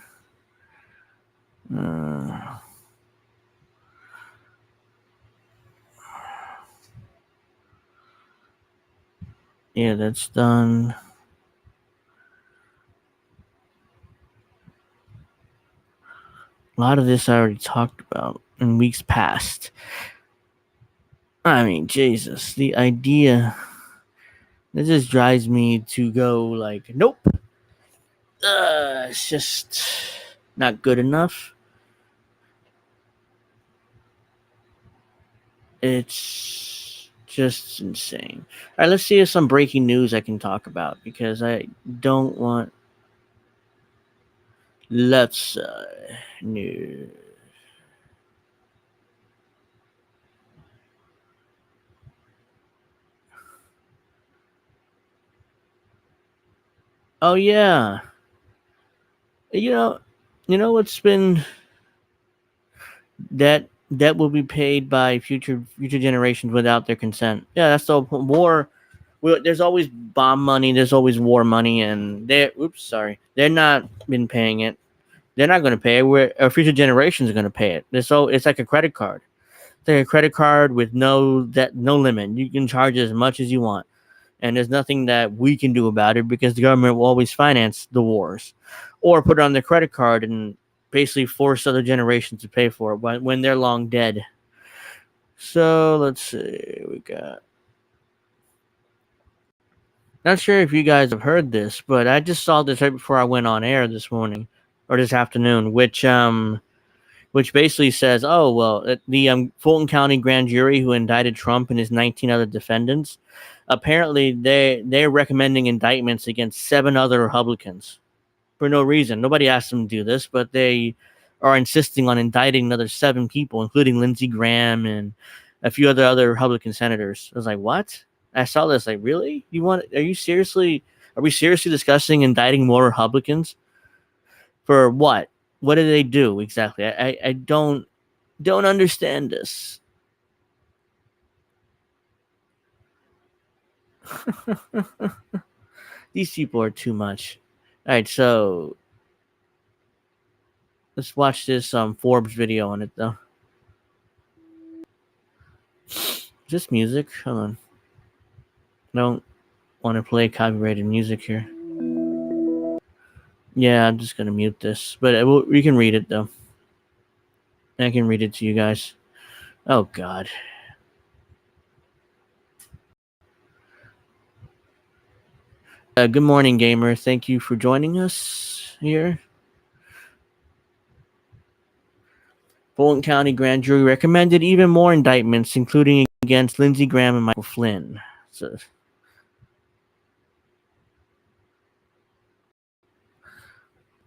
Yeah, that's done. A lot of this I already talked about in weeks past. I mean, Jesus, the idea that just drives me to go like, nope. It's just not good enough. It's just insane. All right, let's see if some breaking news I can talk about because I don't want. Let's news. Oh yeah. You know what's been debt will be paid by future generations without their consent. Yeah, that's the war. Well, there's always bomb money, there's always war money, and they're not been paying it. They're not going to pay it. Our future generations are going to pay it. It's like a credit card. It's like a credit card with no limit. You can charge as much as you want. And there's nothing that we can do about it because the government will always finance the wars or put it on their credit card and basically force other generations to pay for it when they're long dead. So let's see. We got. Not sure if you guys have heard this, but I just saw this right before I went on air this morning or this afternoon, which basically says, oh, well, the Fulton County grand jury who indicted Trump and his 19 other defendants, apparently they're recommending indictments against 7 other Republicans for no reason. Nobody asked them to do this, but they are insisting on indicting another 7 people, including Lindsey Graham and a few other Republican senators. I was like, what? I saw this, like, really? Are we seriously discussing indicting more Republicans? For what? What did they do exactly? I don't understand this. These people are too much. All right, so let's watch this Forbes video on it, though. Is this music? Hold on. I don't want to play copyrighted music here. Yeah, I'm just going to mute this. But we can read it, though. I can read it to you guys. Oh, God. Good morning, gamer. Thank you for joining us here. Fulton County Grand Jury recommended even more indictments, including against Lindsey Graham and Michael Flynn. So,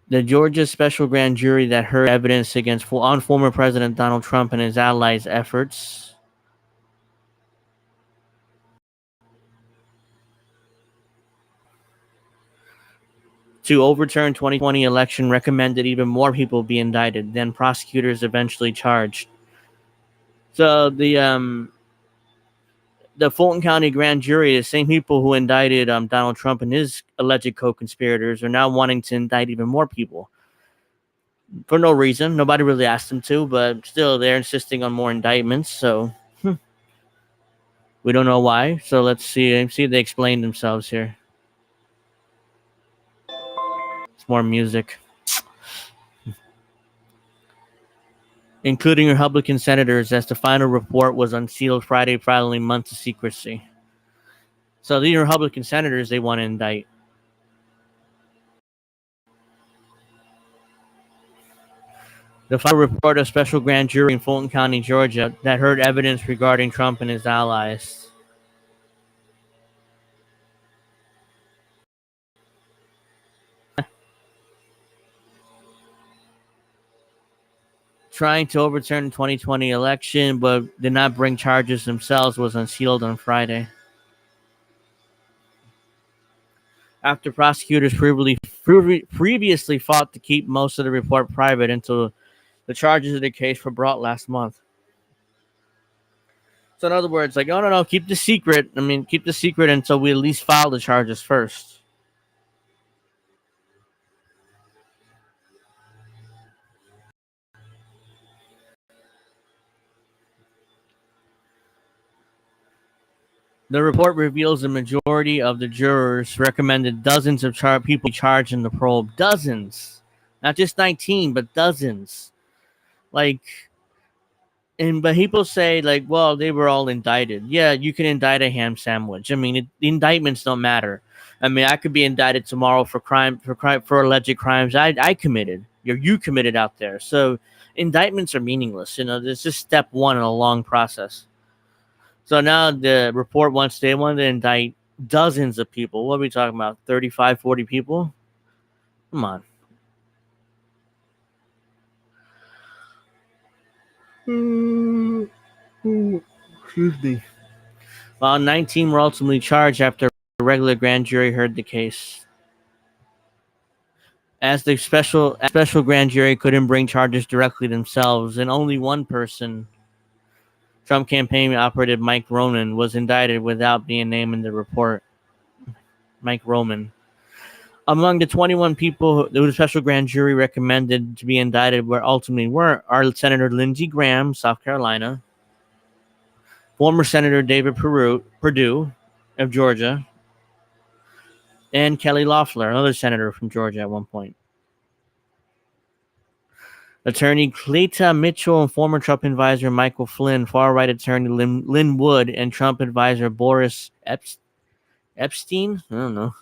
the Georgia Special Grand Jury that heard evidence on former President Donald Trump and his allies' efforts to overturn 2020 election recommended even more people be indicted than prosecutors eventually charged. So the Fulton County Grand Jury, the same people who indicted Donald Trump and his alleged co-conspirators, are now wanting to indict even more people for no reason. Nobody really asked them to, but still they're insisting on more indictments. So we don't know why. So let's see if they explain themselves here. It's more music. Including Republican senators, as the final report was unsealed Friday following months of secrecy. So these Republican senators they want to indict. The final report of special grand jury in Fulton County, Georgia, that heard evidence regarding Trump and his allies. Trying to overturn the 2020 election, but did not bring charges themselves, was unsealed on Friday. After prosecutors previously fought to keep most of the report private until the charges of the case were brought last month. So in other words, like, oh, no, keep the secret. Keep the secret until we at least file the charges first. The report reveals the majority of the jurors recommended dozens of people charged in the probe. Dozens. Not just 19, but dozens. But people say, like, well, they were all indicted. Yeah, you can indict a ham sandwich. The indictments don't matter. I could be indicted tomorrow for alleged crimes I committed. You committed out there. So indictments are meaningless. This is step one in a long process. So now the report they wanted to indict dozens of people. What are we talking about? 35, 40 people? Come on. Excuse me. Well, 19 were ultimately charged after a regular grand jury heard the case. As the special grand jury couldn't bring charges directly themselves, and only one person, Trump campaign operative Mike Roman, was indicted without being named in the report. Mike Roman. Among the 21 people who the special grand jury recommended to be indicted are Senator Lindsey Graham, South Carolina, former Senator David Perdue of Georgia, and Kelly Loeffler, another senator from Georgia at one point. Attorney Cleta Mitchell and former Trump advisor Michael Flynn, far-right attorney Lynn Wood, and Trump advisor Boris Epstein? I don't know.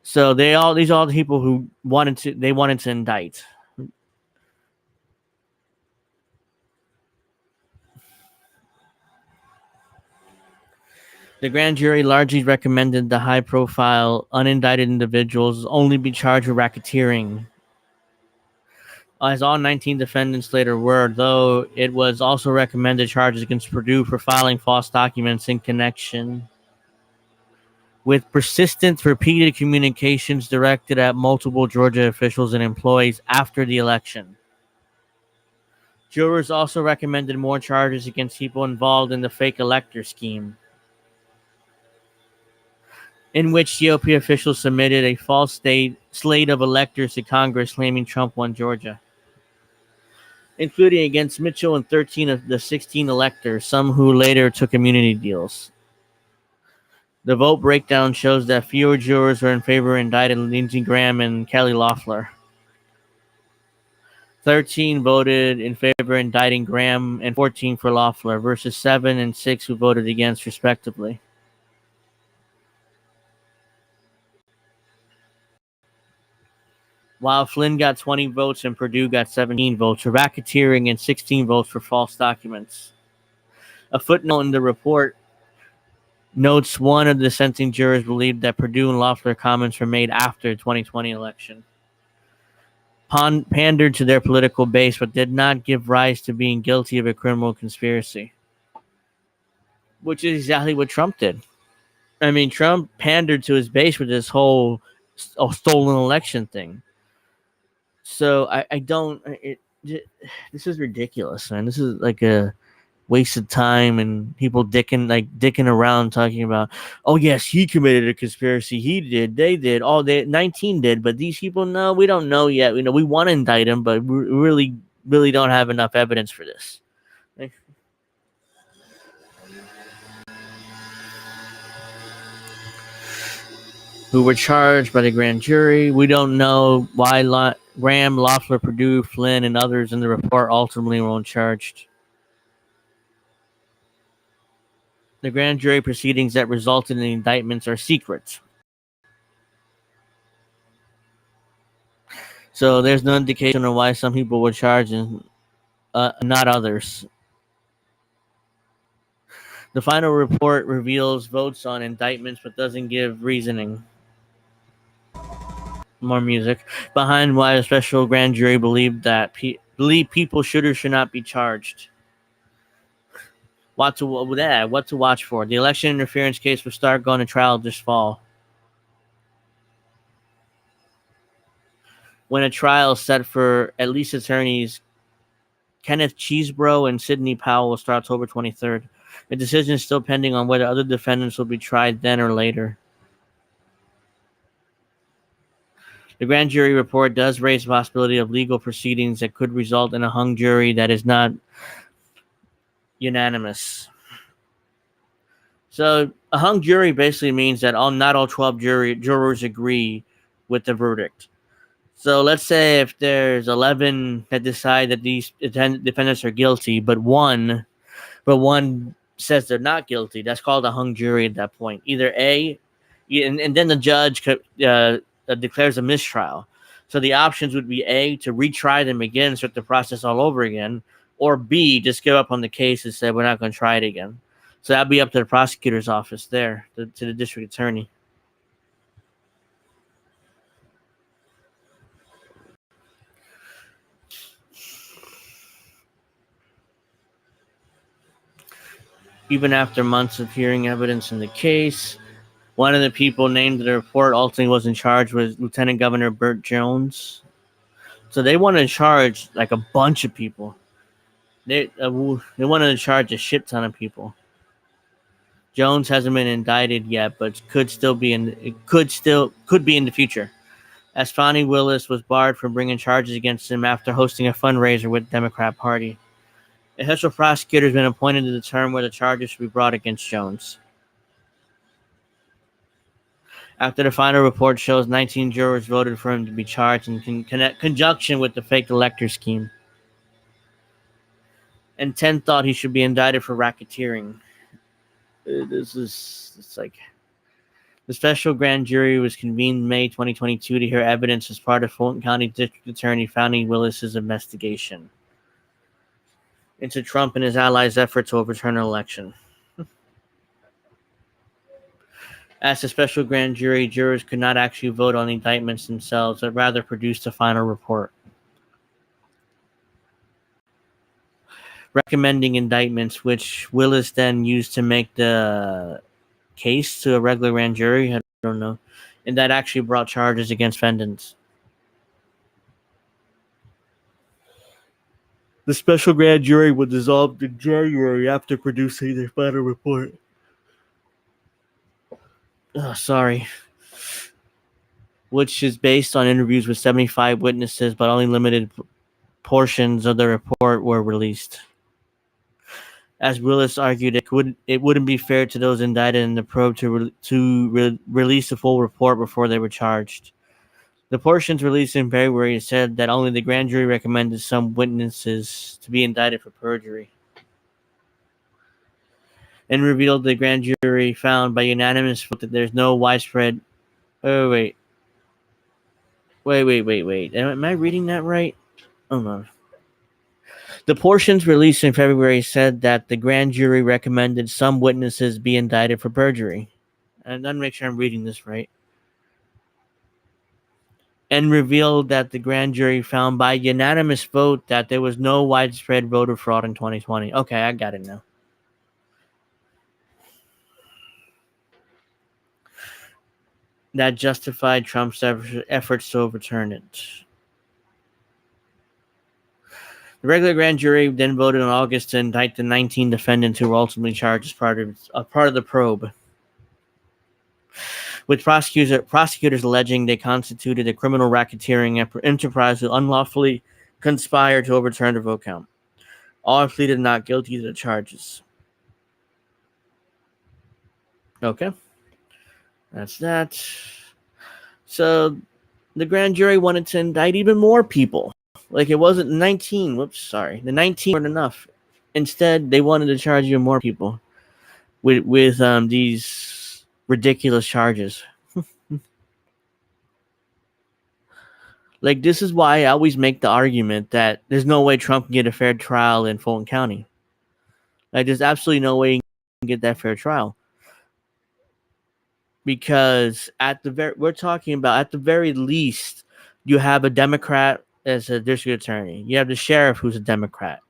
So these are all the people who wanted to indict. The grand jury largely recommended the high-profile, unindicted individuals only be charged with racketeering. as all 19 defendants later were, though it was also recommended charges against Purdue for filing false documents in connection with persistent, repeated communications directed at multiple Georgia officials and employees after the election. Jurors also recommended more charges against people involved in the fake elector scheme, in which GOP officials submitted a false slate of electors to Congress claiming Trump won Georgia, including against Mitchell and 13 of the 16 electors, some who later took immunity deals. The vote breakdown shows that fewer jurors were in favor of indicted Lindsey Graham and Kelly Loeffler. 13 voted in favor of indicting Graham and 14 for Loeffler, versus 7 and 6 who voted against, respectively. While Flynn got 20 votes and Purdue got 17 votes for racketeering and 16 votes for false documents. A footnote in the report notes one of the dissenting jurors believed that Purdue and Loeffler comments were made after the 2020 election, pandered to their political base, but did not give rise to being guilty of a criminal conspiracy, which is exactly what Trump did. I mean, Trump pandered to his base with this whole stolen election thing. So I don't. This is ridiculous, man. This is like a waste of time, and people dicking around talking about, oh yes, he committed a conspiracy, he did, they did, all they 19 did, but these people, no, we don't know yet. You know, we want to indict him, but we really don't have enough evidence for this. Who were charged by the grand jury. We don't know why Graham, Loeffler, Purdue, Flynn, and others in the report ultimately weren't charged. The grand jury proceedings that resulted in the indictments are secret. So there's no indication of why some people were charged and not others. The final report reveals votes on indictments but doesn't give reasoning. More music. Behind why a special grand jury believed that people should or should not be charged. What to watch for. The election interference case will start going to trial this fall, when a trial set for at least attorneys Kenneth Cheesebro and Sidney Powell will start October 23rd. A decision is still pending on whether other defendants will be tried then or later. The grand jury report does raise the possibility of legal proceedings that could result in a hung jury that is not unanimous. So a hung jury basically means that not all 12 jurors agree with the verdict. So let's say if there's 11 that decide that these defendants are guilty, but one says they're not guilty, that's called a hung jury at that point. Either A, and then the judge declares a mistrial. So the options would be A, to retry them again, start the process all over again, or B, just give up on the case and say we're not going to try it again. So that'd be up to the prosecutor's office there, to the district attorney. Even after months of hearing evidence in the case, one of the people named in the report ultimately was in charge was Lieutenant Governor Burt Jones. So they wanted to charge like a bunch of people. They wanted to charge a shit ton of people. Jones hasn't been indicted yet, but could be in the future, as Fani Willis was barred from bringing charges against him after hosting a fundraiser with the Democrat Party. A special prosecutor has been appointed to determine whether charges should be brought against Jones. After the final report shows 19 jurors voted for him to be charged in conjunction with the fake elector scheme, and 10 thought he should be indicted for racketeering. It's like the special grand jury was convened in May 2022 to hear evidence as part of Fulton County District Attorney Fani Willis's investigation into Trump and his allies' effort to overturn an election. As the special grand jury, jurors could not actually vote on the indictments themselves, but rather produce the final report. recommending indictments, which Willis then used to make the case to a regular grand jury. I don't know. And that actually brought charges against defendants. The special grand jury was dissolved in January after producing their final report. Oh, sorry. Which is based on interviews with 75 witnesses, but only limited portions of the report were released. As Willis argued, it wouldn't be fair to those indicted in the probe to release the full report before they were charged. The portions released in February said that only the grand jury recommended some witnesses to be indicted for perjury, and revealed the grand jury found by unanimous vote that there's no widespread. Oh wait. Am I reading that right? Oh no. The portions released in February said that the grand jury recommended some witnesses be indicted for perjury. And let me make sure I'm reading this right. And revealed that the grand jury found by unanimous vote that there was no widespread voter fraud in 2020. Okay, I got it now. That justified Trump's efforts to overturn it. The regular grand jury then voted in August to indict the 19 defendants who were ultimately charged as part of the probe, with prosecutors alleging they constituted a criminal racketeering enterprise to unlawfully conspire to overturn the vote count. All pleaded not guilty to the charges. Okay. That's that. So the grand jury wanted to indict even more people. Like, it wasn't 19. The 19 weren't enough. Instead, they wanted to charge even more people with these ridiculous charges. Like, this is why I always make the argument that there's no way Trump can get a fair trial in Fulton County. Like, there's absolutely no way he can get that fair trial. Because we're talking about, at the very least, you have a Democrat as a district attorney. You have the sheriff who's a Democrat.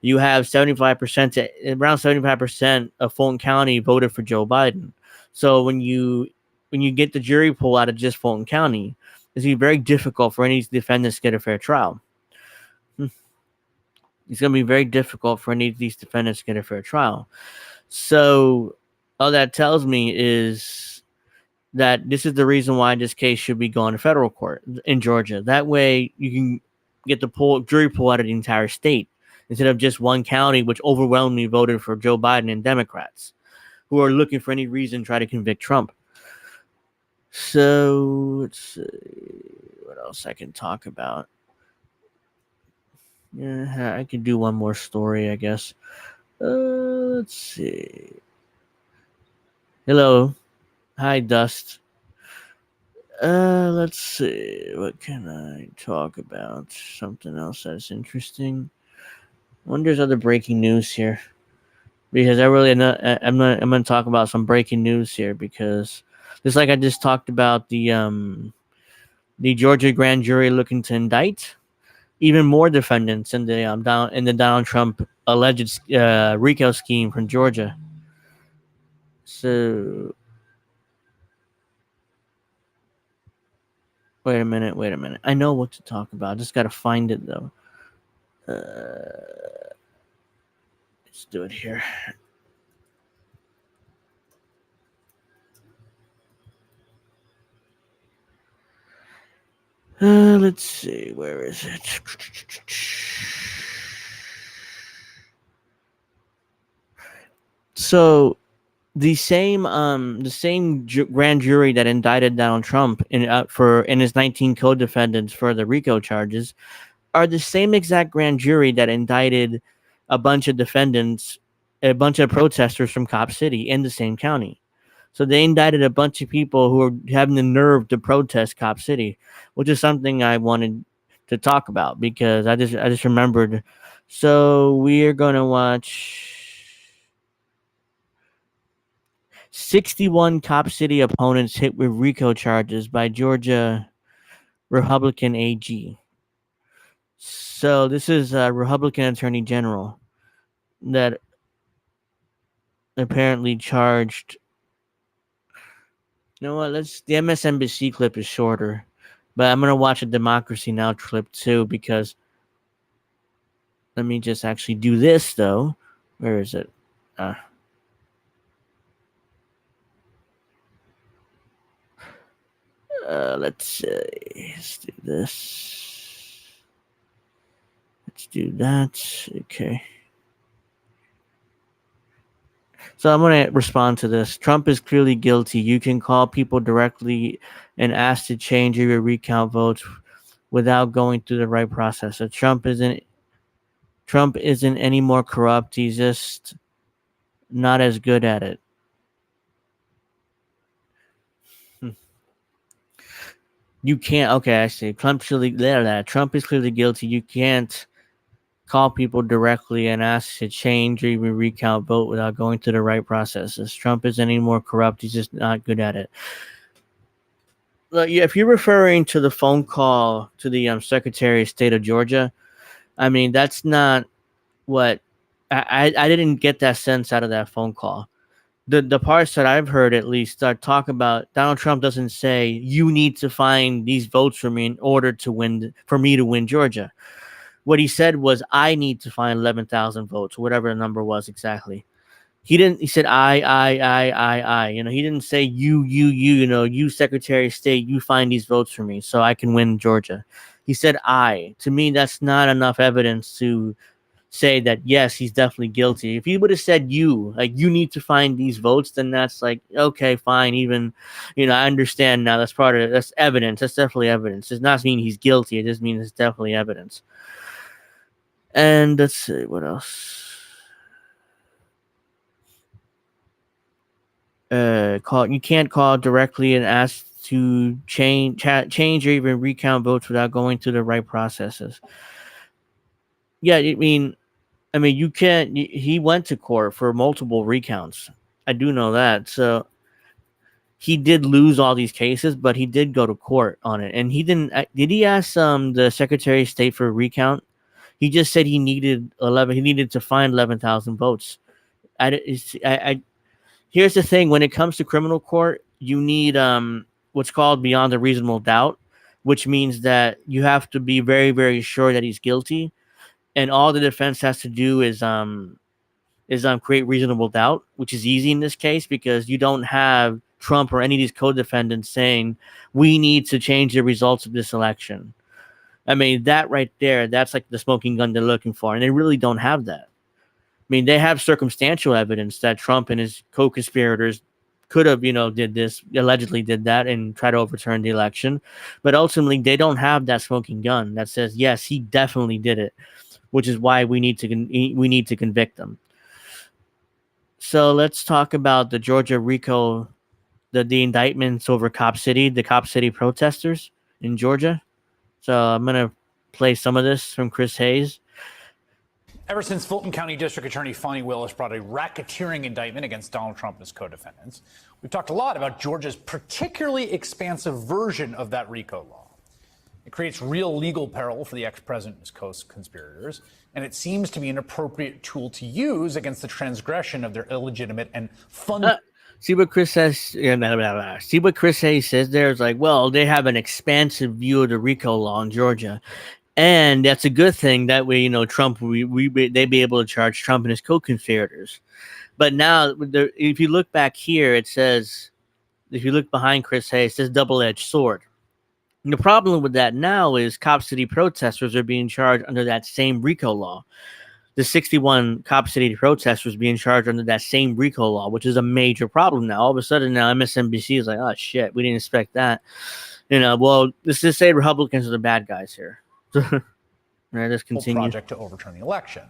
You have around 75% of Fulton County voted for Joe Biden. So when you get the jury pool out of just Fulton County, it's going to be very difficult for any defendants to get a fair trial. It's going to be very difficult for any of these defendants to get a fair trial. So all that tells me is that this is the reason why this case should be going to federal court in Georgia. That way you can get the jury pool out of the entire state instead of just one county, which overwhelmingly voted for Joe Biden and Democrats who are looking for any reason to try to convict Trump. So let's see what else I can talk about. Yeah, I could do one more story, I guess. Let's see. Hello. Hi, Dust. Let's see. What can I talk about? Something else that's interesting. I wonder if there's other breaking news here. Because I'm going to talk about some breaking news here, because just like I just talked about the Georgia grand jury looking to indict even more defendants in the Donald Trump alleged RICO scheme from Georgia. So wait a minute. I know what to talk about. I just got to find it though. Let's do it here. Let's see, where is it? So the same grand jury that indicted Donald Trump in his 19 co-defendants for the RICO charges are the same exact grand jury that indicted a bunch of protesters from Cop City in the same county. So they indicted a bunch of people who were having the nerve to protest Cop City, which is something I wanted to talk about because I just remembered. So we are going to watch 61 Cop City opponents hit with RICO charges by Georgia Republican AG. So this is a Republican Attorney General. that apparently charged. You know what? The MSNBC clip is shorter, but I'm gonna watch a Democracy Now! Clip too because let me just actually do this though. Where is it? Let's see. Let's do this. Let's do that. Okay. So I'm going to respond to this. Trump is clearly guilty. You can call people directly and ask to change or recount votes without going through the right process. So Trump isn't any more corrupt. He's just not as good at it. You can't. Okay, I see. Trump is clearly guilty. You can't call people directly and ask to change or even recount vote without going through the right processes. Trump isn't any more corrupt. He's just not good at it. Look, if you're referring to the phone call to the Secretary of State of Georgia, I mean, that's not what I didn't get that sense out of that phone call. The parts that I've heard at least talk about Donald Trump doesn't say you need to find these votes for me in order to win for me to win Georgia. What he said was, I need to find 11,000 votes, whatever the number was exactly. He didn't. He said, I. You know, he didn't say you, Secretary of State, you find these votes for me so I can win Georgia. He said, I. To me, that's not enough evidence to say that, yes, he's definitely guilty. If he would have said you need to find these votes, then that's like, okay, fine. Even, I understand now. That's evidence. That's definitely evidence. It does not mean he's guilty. It just means it's definitely evidence. And let's see what else. You can't call directly and ask to change or even recount votes without going through the right processes. Yeah, I mean, you can't. He went to court for multiple recounts. I do know that. So he did lose all these cases, but he did go to court on it. And he didn't. Did he ask the Secretary of State for a recount? He just said he needed 11. He needed to find 11,000 votes. Here's the thing: when it comes to criminal court, you need what's called beyond a reasonable doubt, which means that you have to be very, very sure that he's guilty, and all the defense has to do is create reasonable doubt, which is easy in this case because you don't have Trump or any of these co-defendants saying we need to change the results of this election. I mean, that right there, that's like the smoking gun they're looking for. And they really don't have that. I mean, they have circumstantial evidence that Trump and his co-conspirators could have, allegedly did that and try to overturn the election. But ultimately, they don't have that smoking gun that says, yes, he definitely did it, which is why we need to convict them. So let's talk about the Georgia RICO, the indictments over the Cop City protesters in Georgia. So I'm going to play some of this from Chris Hayes. Ever since Fulton County District Attorney Fani Willis brought a racketeering indictment against Donald Trump and his co-defendants, we've talked a lot about Georgia's particularly expansive version of that RICO law. It creates real legal peril for the ex-president and his co-conspirators, and it seems to be an appropriate tool to use against the transgression of their illegitimate and fundamental... See what Chris says. See what Chris Hayes says there is like, well, they have an expansive view of the RICO law in Georgia, and that's a good thing. That way, Trump, they'd be able to charge Trump and his co-conspirators. But now, if you look back here, it says, if you look behind Chris Hayes, it says double-edged sword. And the problem with that now is Cop City protesters are being charged under that same RICO law. The 61 Cop City protesters being charged under that same RICO law, which is a major problem now. All of a sudden now MSNBC is like, oh shit, we didn't expect that. Well, let's just say Republicans are the bad guys here. Right, let's continue. Project to overturn the election.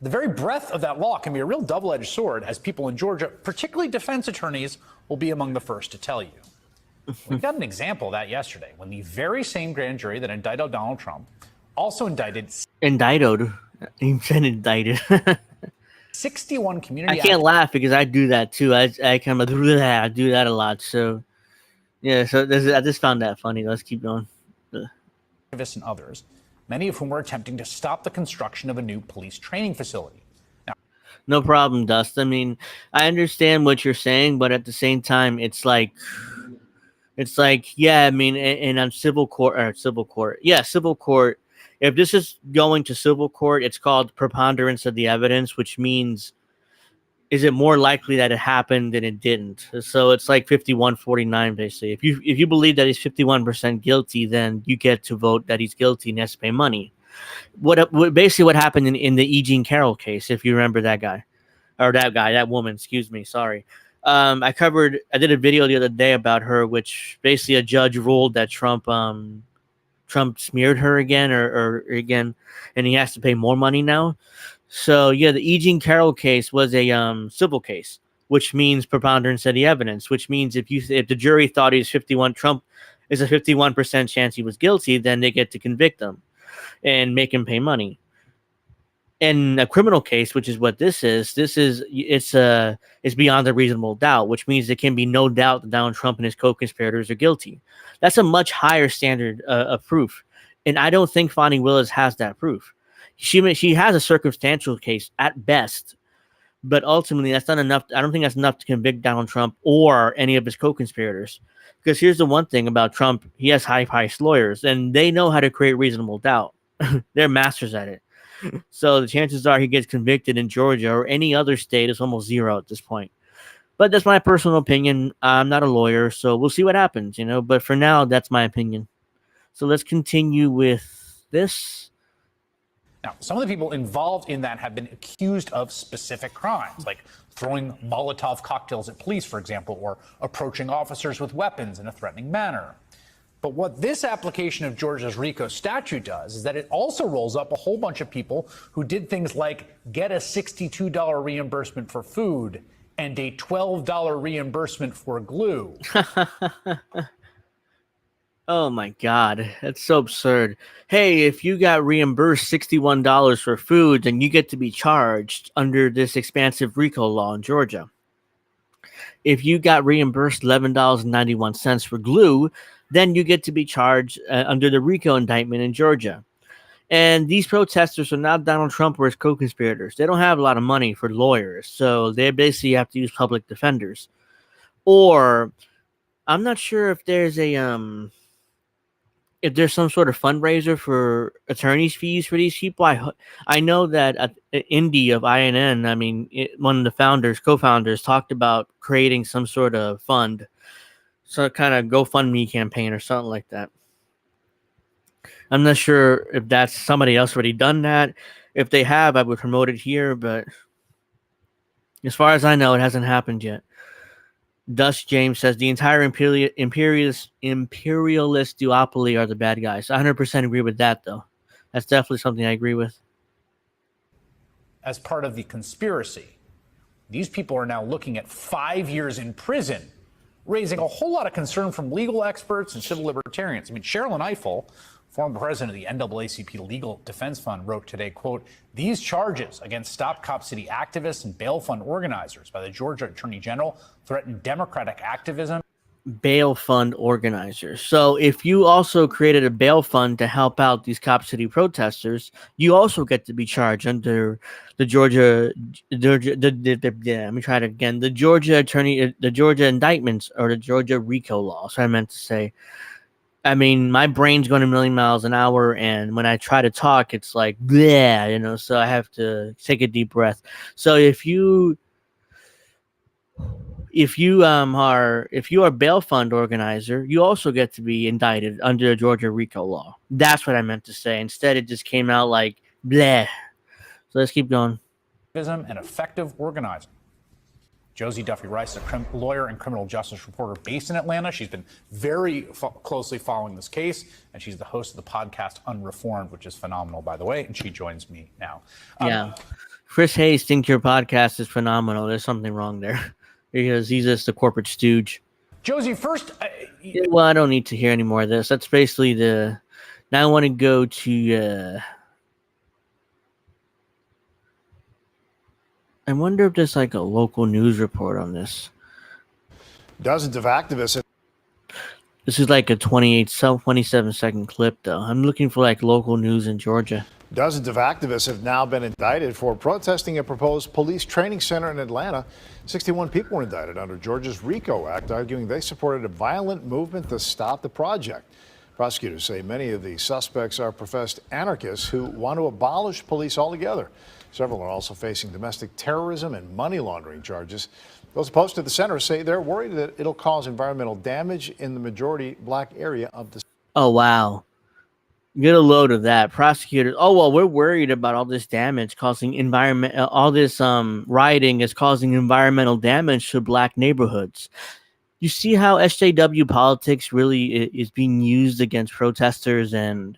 The very breadth of that law can be a real double-edged sword, as people in Georgia, particularly defense attorneys, will be among the first to tell you. We got an example of that yesterday when the very same grand jury that indicted Donald Trump also indicted 61 community. I can't laugh because I do that too. I kind of I do that a lot. So yeah, so I just found that funny. Let's keep going. Activists and others, many of whom were attempting to stop the construction of a new police training facility. Now, No problem, Dust. I mean, I understand what you're saying, but at the same time, yeah. I mean, and on civil court. If this is going to civil court, it's called preponderance of the evidence, which means is it more likely that it happened than it didn't? So it's like 51-49 basically. If you believe that he's 51% guilty, then you get to vote that he's guilty and has to pay money. What happened in the E. Jean Carroll case, if you remember that woman, excuse me, sorry. I did a video the other day about her, which basically a judge ruled that Trump smeared her again or again, and he has to pay more money now. So yeah, the E. Jean Carroll case was a civil case, which means preponderance of the evidence, which means if the jury thought Trump is a 51% chance he was guilty, then they get to convict him and make him pay money. In a criminal case, which is what this is, it's beyond a reasonable doubt, which means there can be no doubt that Donald Trump and his co-conspirators are guilty. That's a much higher standard of proof, and I don't think Fani Willis has that proof. She has a circumstantial case at best, but ultimately that's not enough. I don't think that's enough to convict Donald Trump or any of his co-conspirators. Because here's the one thing about Trump: he has high-priced lawyers, and they know how to create reasonable doubt. They're masters at it. So the chances are he gets convicted in Georgia or any other state is almost zero at this point. But that's my personal opinion. I'm not a lawyer, so we'll see what happens, But for now, that's my opinion. So let's continue with this. Now, some of the people involved in that have been accused of specific crimes, like throwing Molotov cocktails at police, for example, or approaching officers with weapons in a threatening manner. But what this application of Georgia's RICO statute does is that it also rolls up a whole bunch of people who did things like get a $62 reimbursement for food and a $12 reimbursement for glue. Oh my God, that's so absurd. Hey, if you got reimbursed $61 for food, then you get to be charged under this expansive RICO law in Georgia. If you got reimbursed $11.91 for glue, then you get to be charged under the RICO indictment in Georgia. And these protesters are not Donald Trump or his co-conspirators. They don't have a lot of money for lawyers, so they basically have to use public defenders. Or I'm not sure if there's some sort of fundraiser for attorney's fees for these people. I know that Indy of INN, one of the co-founders, talked about creating some sort of fund, some kind of GoFundMe campaign or something like that. I'm not sure if that's somebody else already done that. If they have, I would promote it here, but as far as I know, it hasn't happened yet. Dust James says the entire imperialist duopoly are the bad guys. I 100% agree with that, though. That's definitely something I agree with. As part of the conspiracy, these people are now looking at 5 years in prison, raising a whole lot of concern from legal experts and civil libertarians. Sherilyn Ifill, former president of the NAACP Legal Defense Fund, wrote today, quote, "These charges against Stop Cop City activists and bail fund organizers by the Georgia Attorney General threaten democratic activism." Bail fund organizers. So if you also created a bail fund to help out these Cop City protesters, you also get to be charged under the Georgia indictments or the Georgia RICO law. So I meant to say. My brain's going a million miles an hour, and when I try to talk, it's like, bleh, so I have to take a deep breath. So if you are a bail fund organizer, you also get to be indicted under the Georgia RICO law. That's what I meant to say. Instead, it just came out like, bleh. So let's keep going. And effective organizing. Josie Duffy Rice is a lawyer and criminal justice reporter based in Atlanta. She's been very closely following this case, and she's the host of the podcast Unreformed, which is phenomenal, by the way, and she joins me now. Yeah. Chris Hayes thinks your podcast is phenomenal. There's something wrong there because he's just a corporate stooge. Josie, first... well, I don't need to hear any more of this. That's basically now I want to go to... I wonder if there's like a local news report on this. Dozens of activists. This is like a 27-second clip, though. I'm looking for like local news in Georgia. Dozens of activists have now been indicted for protesting a proposed police training center in Atlanta. 61 people were indicted under Georgia's RICO Act, arguing they supported a violent movement to stop the project. Prosecutors say many of the suspects are professed anarchists who want to abolish police altogether. Several are also facing domestic terrorism and money laundering charges. Those opposed to the center say they're worried that it'll cause environmental damage in the majority black area of the state. Oh, wow. Get a load of that. Prosecutors, oh, well, we're worried about all this damage causing all this rioting is causing environmental damage to black neighborhoods. You see how SJW politics really is being used against protesters and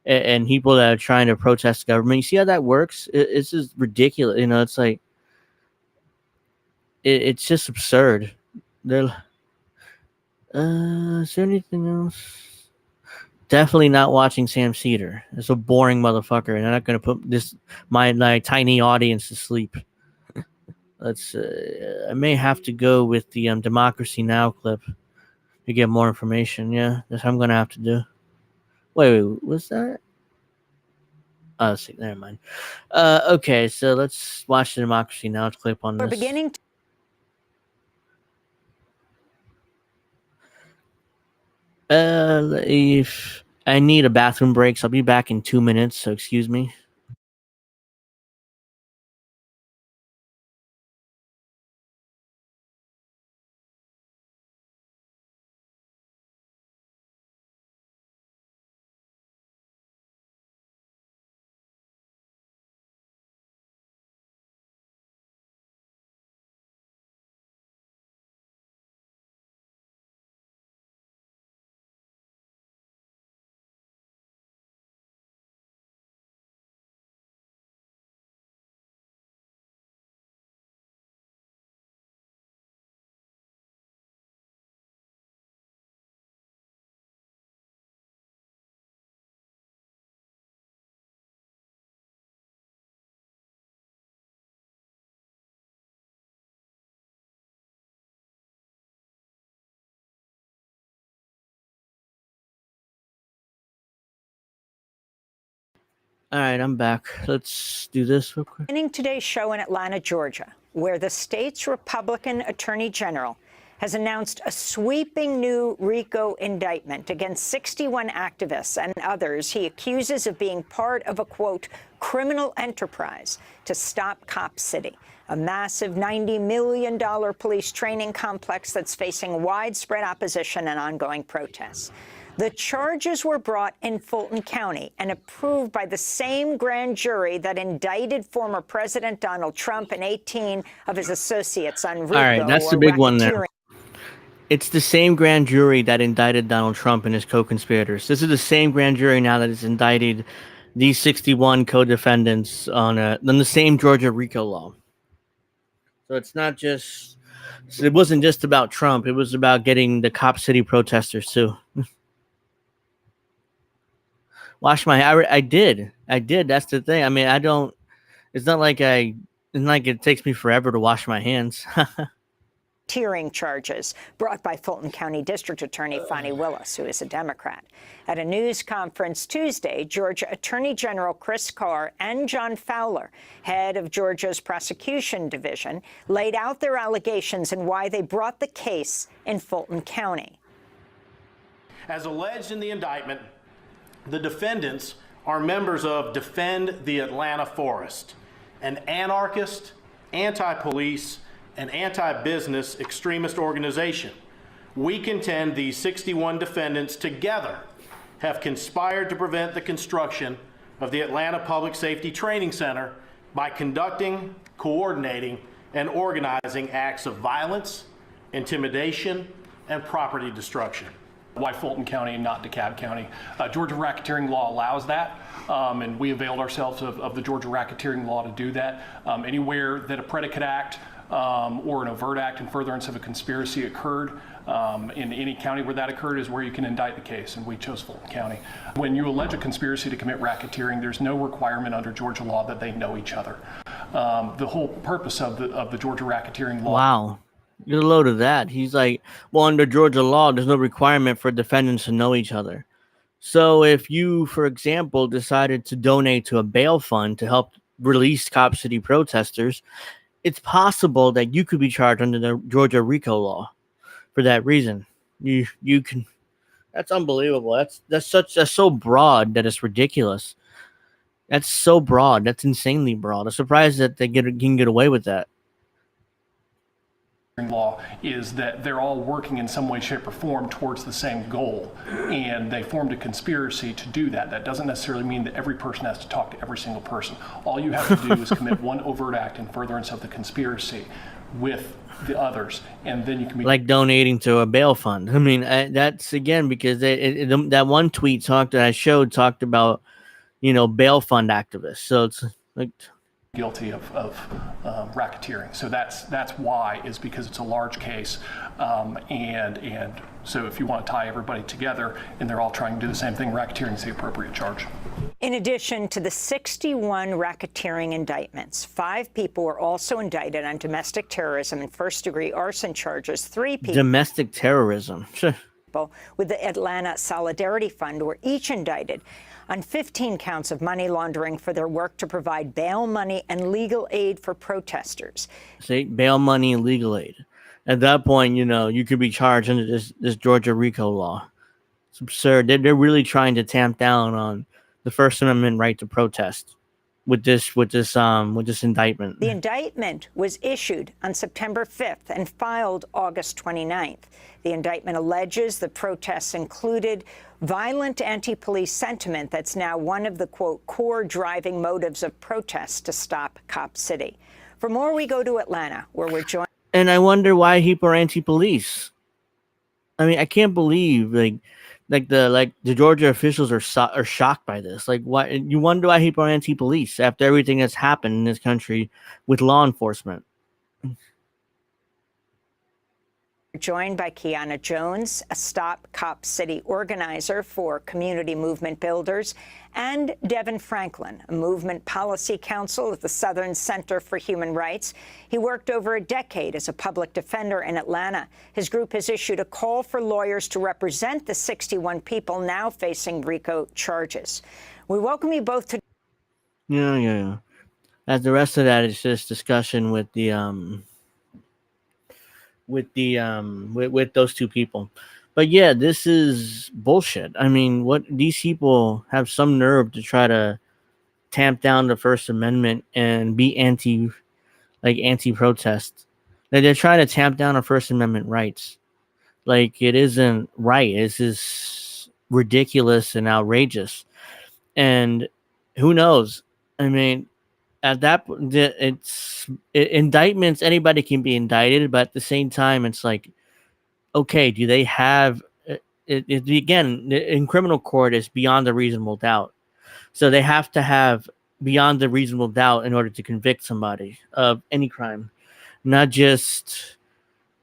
people that are trying to protest the government. You see how that works? It's just ridiculous. You know, it's like, it's just absurd. Is there anything else? Definitely not watching Sam Cedar. It's a boring motherfucker, and I'm not going to put my tiny audience to sleep. I may have to go with the Democracy Now! Clip to get more information. Yeah, that's what I'm going to have to do. Wait, what's that? Oh, see, never mind. Okay, so let's watch the Democracy Now! Clip on this. We're beginning If I need a bathroom break, so I'll be back in 2 minutes, so excuse me. All right, I'm back. Let's do this real quick. beginning today's show in Atlanta, Georgia, where the state's Republican Attorney General has announced a sweeping new RICO indictment against 61 activists and others he accuses of being part of a, quote, criminal enterprise to stop Cop City, a massive $90 million police training complex that's facing widespread opposition and ongoing protests. The charges were brought in Fulton County and approved by the same grand jury that indicted former President Donald Trump and 18 of his associates on RICO. All right, that's the big one there. It's the same grand jury that indicted Donald Trump and his co-conspirators. This is the same grand jury now that has indicted these 61 co-defendants on the same Georgia RICO law. So it's not just, it wasn't just about Trump. It was about getting the Cop City protesters too. Wash my hair. I did. That's the thing. I mean, it's not like it takes me forever to wash my hands. Racketeering charges brought by Fulton County District Attorney Fani Willis, who is a Democrat. At a news conference Tuesday, Georgia Attorney General Chris Carr and John Fowler, head of Georgia's prosecution division, laid out their allegations and why they brought the case in Fulton County. As alleged in the indictment, the defendants are members of Defend the Atlanta Forest, an anarchist, anti-police, and anti-business extremist organization. We contend these 61 defendants together have conspired to prevent the construction of the Atlanta Public Safety Training Center by conducting, coordinating, and organizing acts of violence, intimidation, and property destruction. Why Fulton County and not DeKalb County? Georgia racketeering law allows that, and we availed ourselves of the Georgia racketeering law to do that. Anywhere that a predicate act or an overt act in furtherance of a conspiracy occurred, in any county where that occurred is where you can indict the case, and we chose Fulton County. When you allege a conspiracy to commit racketeering, there's no requirement under Georgia law that they know each other. The whole purpose of the Georgia racketeering law. Wow. Get a load of that. He's like, well, under Georgia law, there's no requirement for defendants to know each other. So if you, for example, decided to donate to a bail fund to help release Cop City protesters, it's possible that you could be charged under the Georgia RICO law for that reason. You can. That's unbelievable. That's so broad that it's ridiculous. That's so broad. That's insanely broad. I'm surprised that they can get away with that. Law is that they're all working in some way, shape, or form towards the same goal, and they formed a conspiracy to do that. That doesn't necessarily mean that every person has to talk to every single person. All you have to do is commit one overt act in furtherance of the conspiracy with the others, and then you can be like donating to a bail fund. I mean, that's again because that one tweet that I showed talked about, bail fund activists. So it's like guilty of racketeering. So that's why, is because it's a large case, and so if you want to tie everybody together and they're all trying to do the same thing, racketeering is the appropriate charge. In addition to the 61 racketeering indictments, 5 people were also indicted on domestic terrorism and first-degree arson charges. 3 people. Domestic terrorism. Sure. With the Atlanta Solidarity Fund were each indicted on 15 counts of money laundering for their work to provide bail money and legal aid for protesters. See, bail money and legal aid. At that point, you could be charged under this Georgia RICO law. It's absurd. They're really trying to tamp down on the First Amendment right to protest with this indictment. The indictment was issued on September 5th and filed August 29th. The indictment alleges the protests included violent anti-police sentiment that's now one of the, quote, core driving motives of protests to stop Cop City. For more, we go to Atlanta, where we're joined. And I wonder why people are anti-police. I mean, I can't believe the Georgia officials are shocked by this. Like, why? You wonder why people are anti-police after everything that's happened in this country with law enforcement. Joined by Kiana Jones, a Stop Cop City organizer for Community Movement Builders, and Devin Franklin, a movement policy counsel at the Southern Center for Human Rights. He worked over a decade as a public defender in Atlanta. His group has issued a call for lawyers to represent the 61 people now facing RICO charges. We welcome you both to. Yeah. As the rest of that is just discussion with those two people. But yeah, this is bullshit. I mean, what these people have some nerve to try to tamp down the First Amendment and be anti-protest. They're trying to tamp down our First Amendment rights. Like, it isn't right. This is ridiculous and outrageous. And who knows? I mean, at that point, indictments, anybody can be indicted, but at the same time, it's like, okay, do they have it again, in criminal court, is beyond a reasonable doubt. So they have to have beyond the reasonable doubt in order to convict somebody of any crime, not just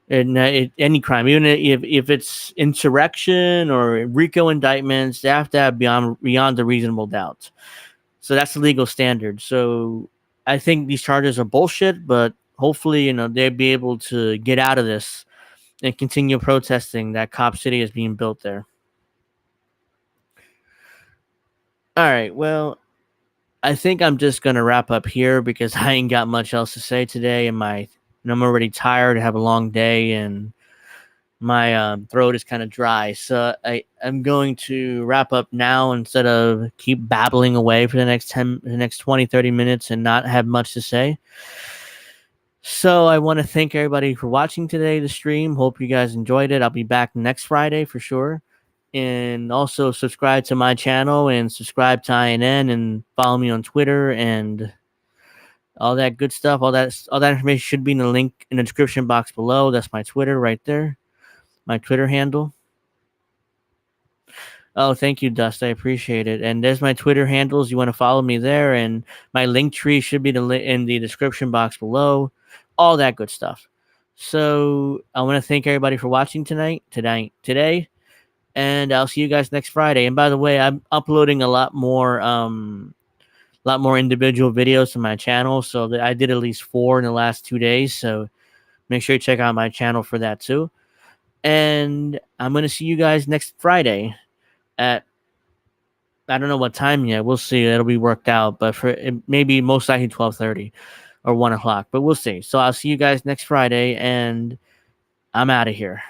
any crime. Even if it's insurrection or RICO indictments, they have to have beyond the reasonable doubt. So that's the legal standard. So I think these charges are bullshit, but hopefully, they'll be able to get out of this and continue protesting that Cop City is being built there. All right, well, I think I'm just going to wrap up here because I ain't got much else to say today, and I'm already tired. I have a long day, and my throat is kind of dry. So I'm going to wrap up now instead of keep babbling away for the next 20, 30 minutes and not have much to say. So I want to thank everybody for watching today, the stream. Hope you guys enjoyed it. I'll be back next Friday for sure. And also subscribe to my channel and subscribe to INN and follow me on Twitter and all that good stuff. All that information should be in the link in the description box below. That's my Twitter right there. My Twitter handle. Oh, thank you, Dust. I appreciate it. And there's my Twitter handles. You want to follow me there. And my link tree should be in the description box below. All that good stuff. So I want to thank everybody for watching today. And I'll see you guys next Friday. And by the way, I'm uploading a lot more individual videos to my channel. So I did at least 4 in the last 2 days. So make sure you check out my channel for that too. And I'm going to see you guys next Friday at I don't know what time yet. We'll see. It'll be worked out, but for maybe most likely 12:30 or 1 o'clock. But we'll see. So I'll see you guys next Friday, and I'm out of here.